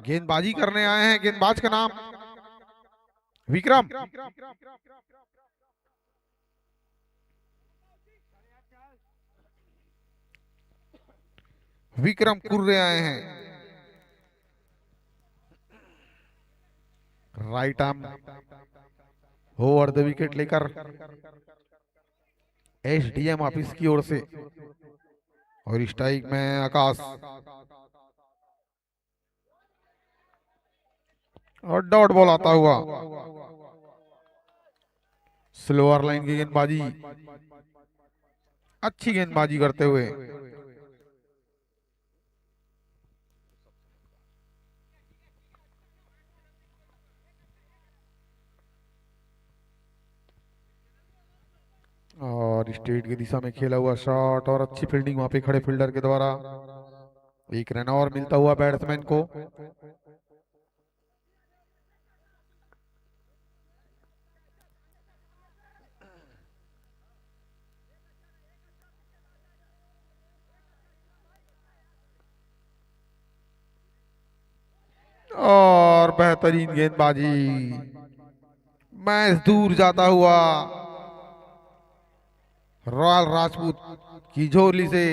गेंदबाजी करने आए हैं, गेंदबाज का नाम विक्रम। विक्रम कुर्रे आए हैं, right arm over the wicket लेकर एसडीएम ऑफिस की ओर से। और स्ट्राइक में आकाश और डॉट बॉल आता हुआ। स्लोअर लाइन की गेंदबाजी, अच्छी गेंदबाजी करते हुए और स्ट्रेट की दिशा में खेला हुआ शॉट और अच्छी फील्डिंग वहां पे खड़े फील्डर के द्वारा। एक रन और मिलता हुआ बैट्समैन को। और बेहतरीन गेंदबाजी, मैच दूर जाता हुआ रॉयल राजपूत की झोली से।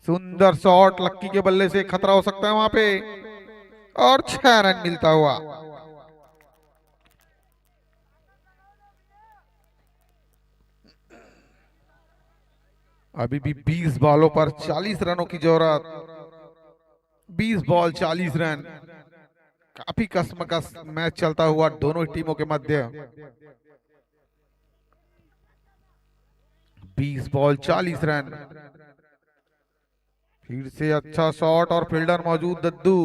सुंदर शॉट, लक्की के बल्ले से खतरा हो सकता है वहां पे। और 6 रन मिलता हुआ। अभी भी 20 बॉलों पर 40 रनों की जरूरत। 20 बॉल 40 रन, काफी कस्मकस मैच चलता हुआ दोनों टीमों के मध्य। 20 बॉल 40 रन। फिर से अच्छा शॉट और फील्डर मौजूद दद्दू।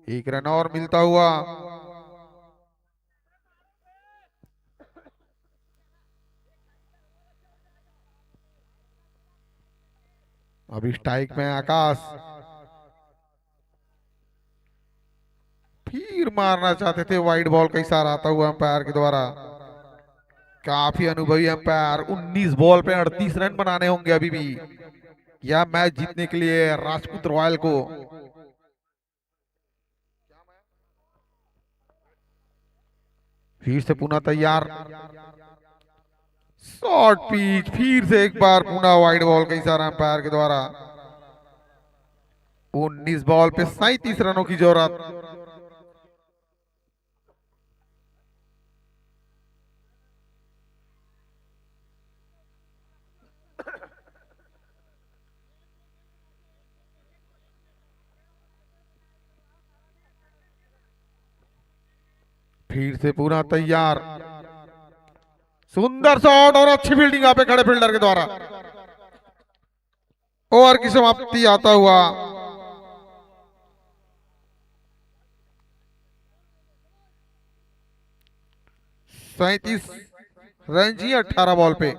एक रन और मिलता हुआ। अभी स्ट्राइक में आकाश, फिर मारना चाहते थे, वाइड बॉल का इशारा आता हुआ अंपायर के द्वारा। काफी अनुभवी अंपायर। 19 बॉल पे 38 रन बनाने होंगे अभी भी यह मैच जीतने के लिए राजपूत रॉयल को। फिर से पुनः तैयार, शॉर्ट पिच, फिर से एक बार पुनः वाइड बॉल का इशारा अंपायर के द्वारा। 19 बॉल पे 37 रनों की जरूरत। फिर से पूरा तैयार, सुंदर शॉट और अच्छी फील्डिंग यहाँ पे खड़े फील्डर के द्वारा। ओवर की समाप्ति आता हुआ। सैंतीस रन जी 18 बॉल पे।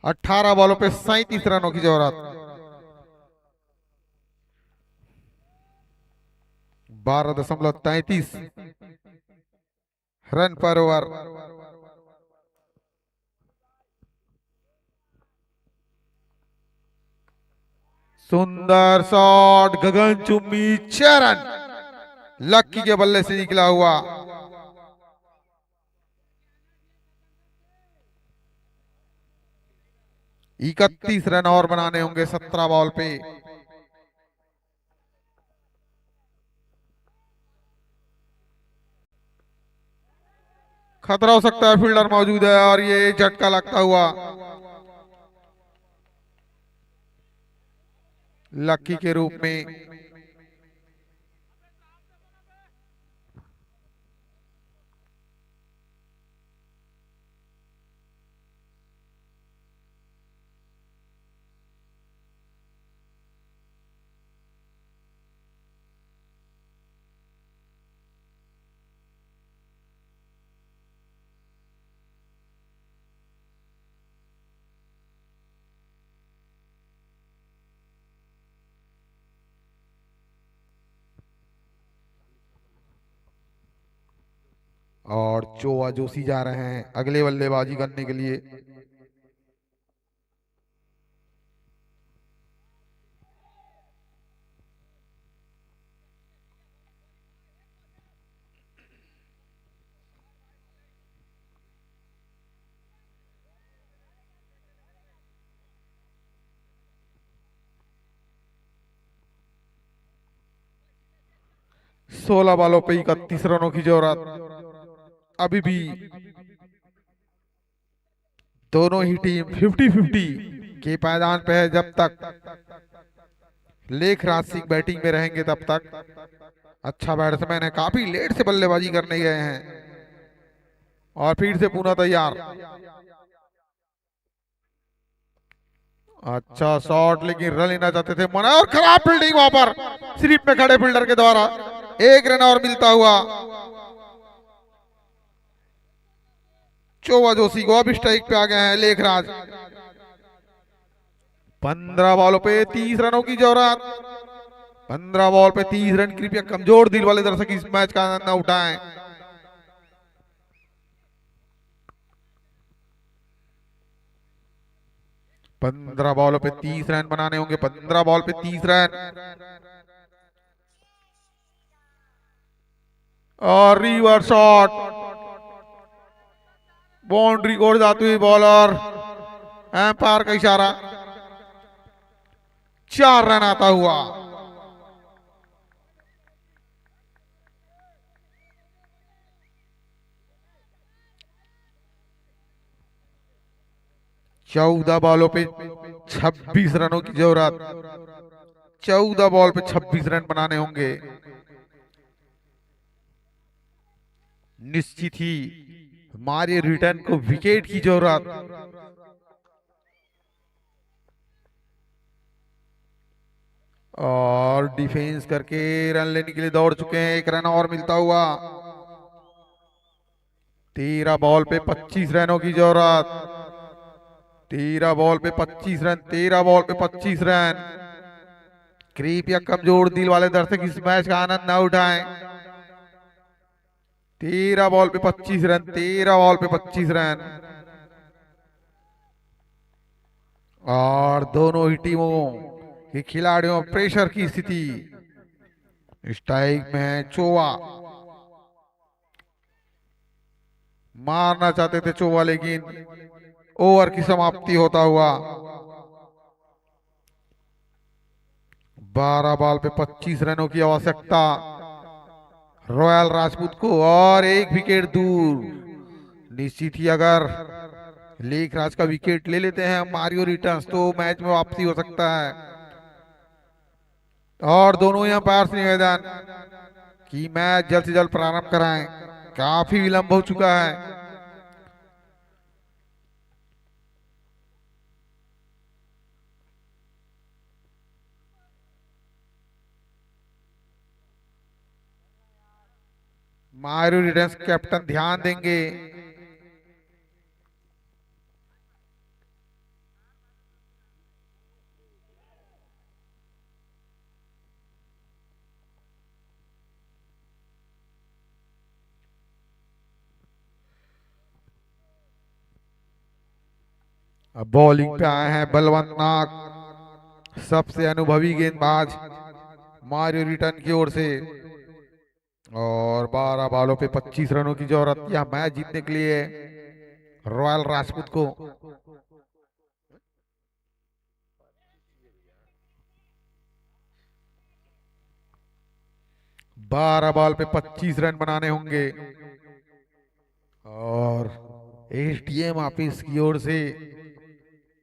अठारह बॉलों पे 37 रनों की जरूरत। 12.33 रन पर ओवर। सुंदर शॉट, गगनचुंबी 6 रन लक्की के बल्ले से निकला हुआ। 31 रन और बनाने होंगे 17 बॉल पे। खतरा हो सकता है, फील्डर मौजूद है और ये झटका लगता हुआ लकी के रूप में। और चोआ जोशी जा रहे हैं अगले बल्लेबाजी करने के लिए। सोलह बॉलों पे 31 रनों की जरूरत। अभी भी दोनों ही टीम 50-50 के पायदान पे है। जब तक लेखराज सिंह बैटिंग में रहेंगे तब तक अच्छा बैट्समैन है, काफी लेट से बल्लेबाजी करने गए हैं और फिर से पुनः तैयार। अच्छा शॉट, लेकिन रन लेना चाहते थे मना, और खराब फील्डिंग वहां पर स्लिप में खड़े फील्डर के द्वारा। एक रन और मिलता हुआ चोवा जोशी को। अब स्ट्राइक पे आ गए हैं लेखराज। 15 बॉलों पे 30 रनों की जरूरत। 15 बॉल पे 30 रन। कृपया कमजोर दिल वाले दर्शक इस मैच का आनंद न उठाएं। पंद्रह बॉलों पे 30 रन बनाने होंगे। 15 बॉल पे 30 रन और रिवर्स शॉट, बाउंड्री को जाती हुई बॉलर, एम्पायर का इशारा। 4 रन आता हुआ। चौदह बॉलों पे 26 रनों की जरूरत। 14 बॉल पे 26 रन बनाने होंगे। निश्चित ही हमारे रिटर्न को विकेट की जरूरत। और डिफेंस करके रन लेने के लिए दौड़ चुके हैं। एक रन और मिलता हुआ। 13 बॉल पे 25 रनों की जरूरत। 13 बॉल पे 25 रन। 13 बॉल पे 25 रन। कृपया कमजोर दिल वाले दर्शक इस मैच का आनंद न उठाएं। 13 बॉल पे 25 रन। 13 बॉल पे 25 रन। और दोनों ही टीमों के खिलाड़ियों प्रेशर की स्थिति। स्ट्राइक में है चोवा। मारना चाहते थे चोवा, लेकिन ओवर की समाप्ति होता हुआ। 12 बॉल पे 25 रनों की आवश्यकता रॉयल राजपूत को, और एक विकेट दूर। निश्चित ही अगर लेखराज का विकेट ले लेते हैं मारियो रिटर्न्स तो मैच में वापसी हो सकता है। और दोनों यहाँ पार से निवेदन कि मैच जल्द से जल्द प्रारंभ कराएं, काफी विलंब हो चुका है। मारियो रिटर्न्स कैप्टन ध्यान देंगे। अब बॉलिंग पे आए हैं बलवंत नाग, सबसे अनुभवी गेंदबाज मारियो रिटर्न की ओर से। और 12 बॉलों पे 25 रनों की जरूरत यह मैच जीतने के लिए रॉयल राजपूत को। 12 बॉल पे 25 रन बनाने होंगे। और एसटीएम ऑफिस की ओर से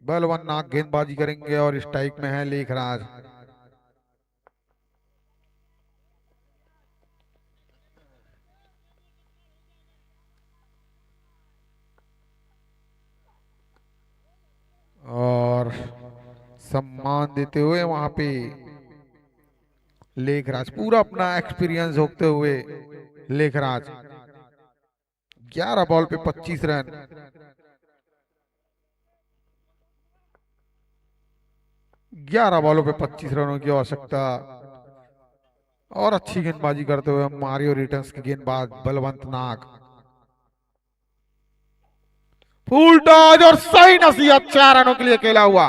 बलवन नाक गेंदबाजी करेंगे और स्ट्राइक में है लेखराज। और सम्मान देते हुए वहां पे लेखराज पूरा अपना एक्सपीरियंस झोंकते हुए लेखराज 11 बॉल पे 25 रन। 11 बॉलों पे 25 रनों की आवश्यकता और अच्छी गेंदबाजी करते हुए मारियो रिटर्न्स के गेंदबाज बलवंत नाग। फुल टॉस और सही नसीहत, 4 रनों के लिए खेला हुआ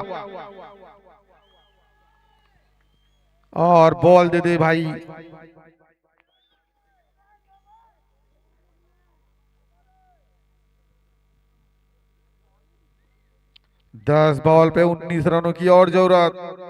और बॉल दे दे भाई। दस बॉल पे 19 रनों की और जरूरत।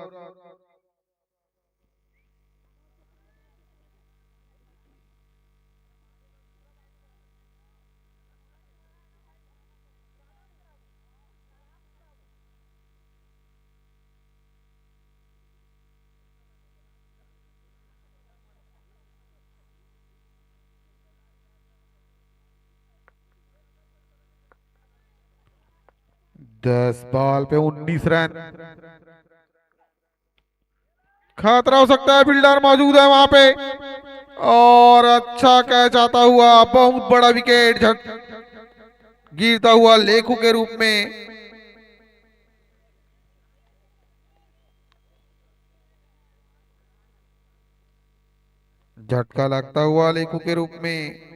दस बॉल पे 19 रन। खतरा हो सकता है, फील्डर मौजूद है वहां पे और अच्छा कैच आता हुआ, बहुत बड़ा विकेट गिरता हुआ लेखू के रूप में। झटका लगता हुआ लेखू के रूप में।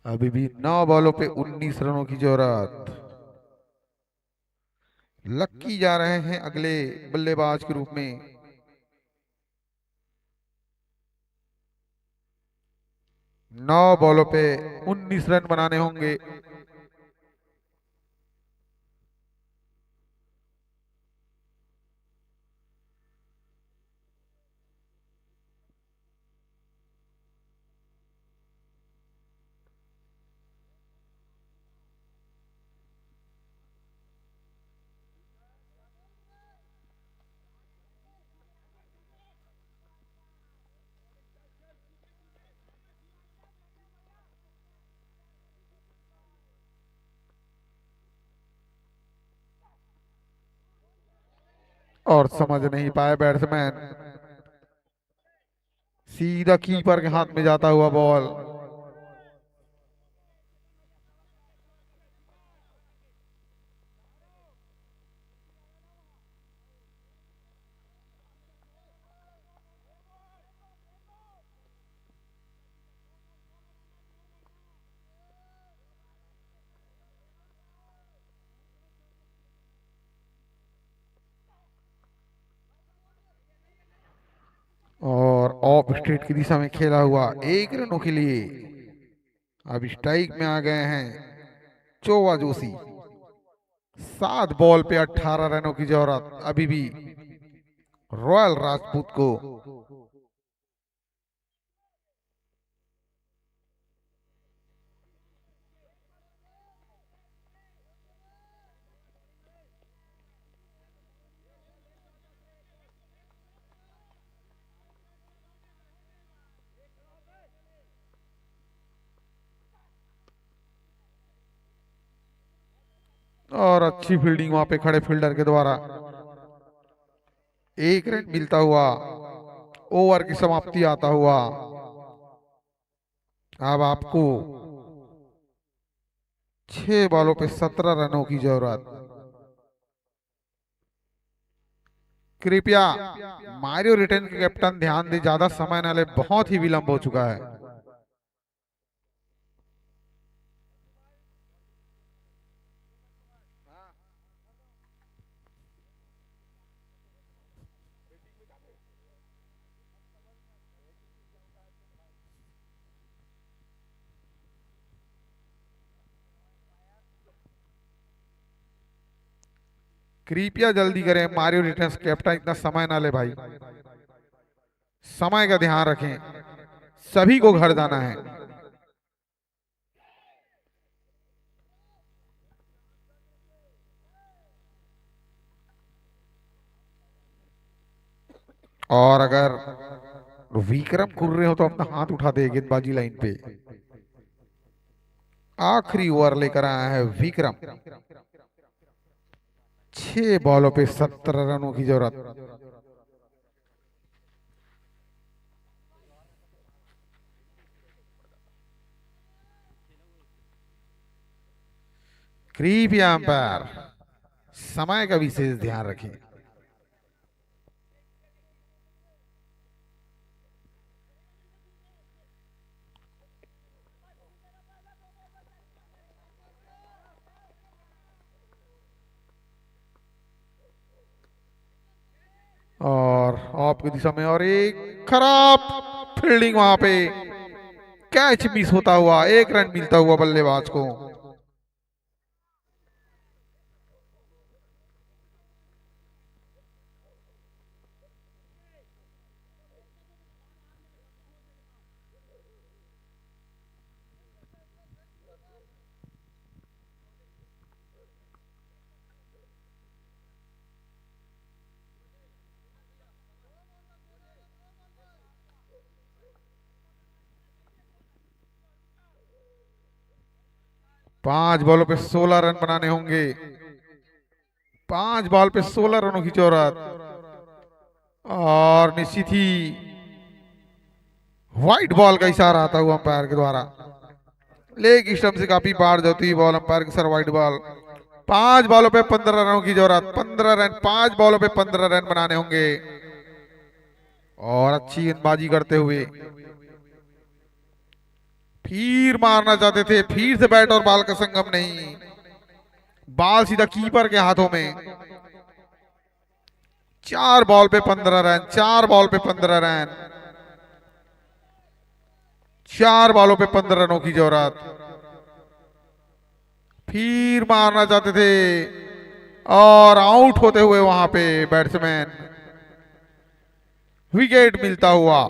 अभी भी 9 बॉलों पे 19 रनों की जरूरत। लक्की जा रहे हैं अगले बल्लेबाज के रूप में। 9 बॉलों पे 19 रन बनाने होंगे। और समझ नहीं पाए बैट्समैन, सीधा कीपर के हाथ में जाता हुआ बॉल। और ऑफ स्ट्रेट की दिशा में खेला हुआ 1 रनों के लिए। अब स्ट्राइक में आ गए हैं चोवा जोशी। 7 बॉल पे 18 रनों की जरूरत अभी भी रॉयल राजपूत को। और अच्छी फील्डिंग वहां पे खड़े फील्डर के द्वारा। 1 रन मिलता हुआ ओवर की समाप्ति आता हुआ। अब आपको 6 बॉलों पे 17 रनों की जरूरत। कृपया मारियो रिटर्न के कैप्टन ध्यान दे, ज्यादा समय न ले, बहुत ही विलंब हो चुका है। कृपया जल्दी करें, मारियो रिटर्न्स कैप्टन इतना समय ना ले भाई, समय का ध्यान रखें, सभी को घर जाना है। और अगर विक्रम कुर्रे हो तो अपना हाथ उठा दे गेंदबाजी लाइन पे। आखिरी ओवर लेकर आया है विक्रम, 6 बॉलों पे 17 रनों की जरूरत। कृपया अंपायर समय का विशेष ध्यान रखें। और ऑफ की दिशा में और एक खराब फील्डिंग, वहां पे कैच मिस होता हुआ, 1 रन मिलता हुआ बल्लेबाज को। पांच बॉलों पे 16 रन बनाने होंगे, 5 बॉल पे 16 रनों की जरूरत। और निश्चित ही व्हाइट बॉल का इशारा आता हुआ अंपायर के द्वारा, लेग स्टंप से काफी बाहर जाती हुई बॉल, अंपायर के सर व्हाइट बॉल। 5 बॉलों पे 15 रनों की जरूरत, 15 रन, 5 बॉलों पे 15 रन बनाने होंगे। और अच्छी गेंदबाजी करते हुए फिर मारना चाहते थे, फिर से बैट और बॉल का संगम नहीं, बॉल सीधा कीपर के हाथों में। 4 बॉल पे 15 रन, 4 बॉल पे 15 रन, 4 बॉलों पे 15 रनों की जरूरत। फिर मारना चाहते थे और आउट होते हुए वहां पे बैट्समैन, विकेट मिलता हुआ।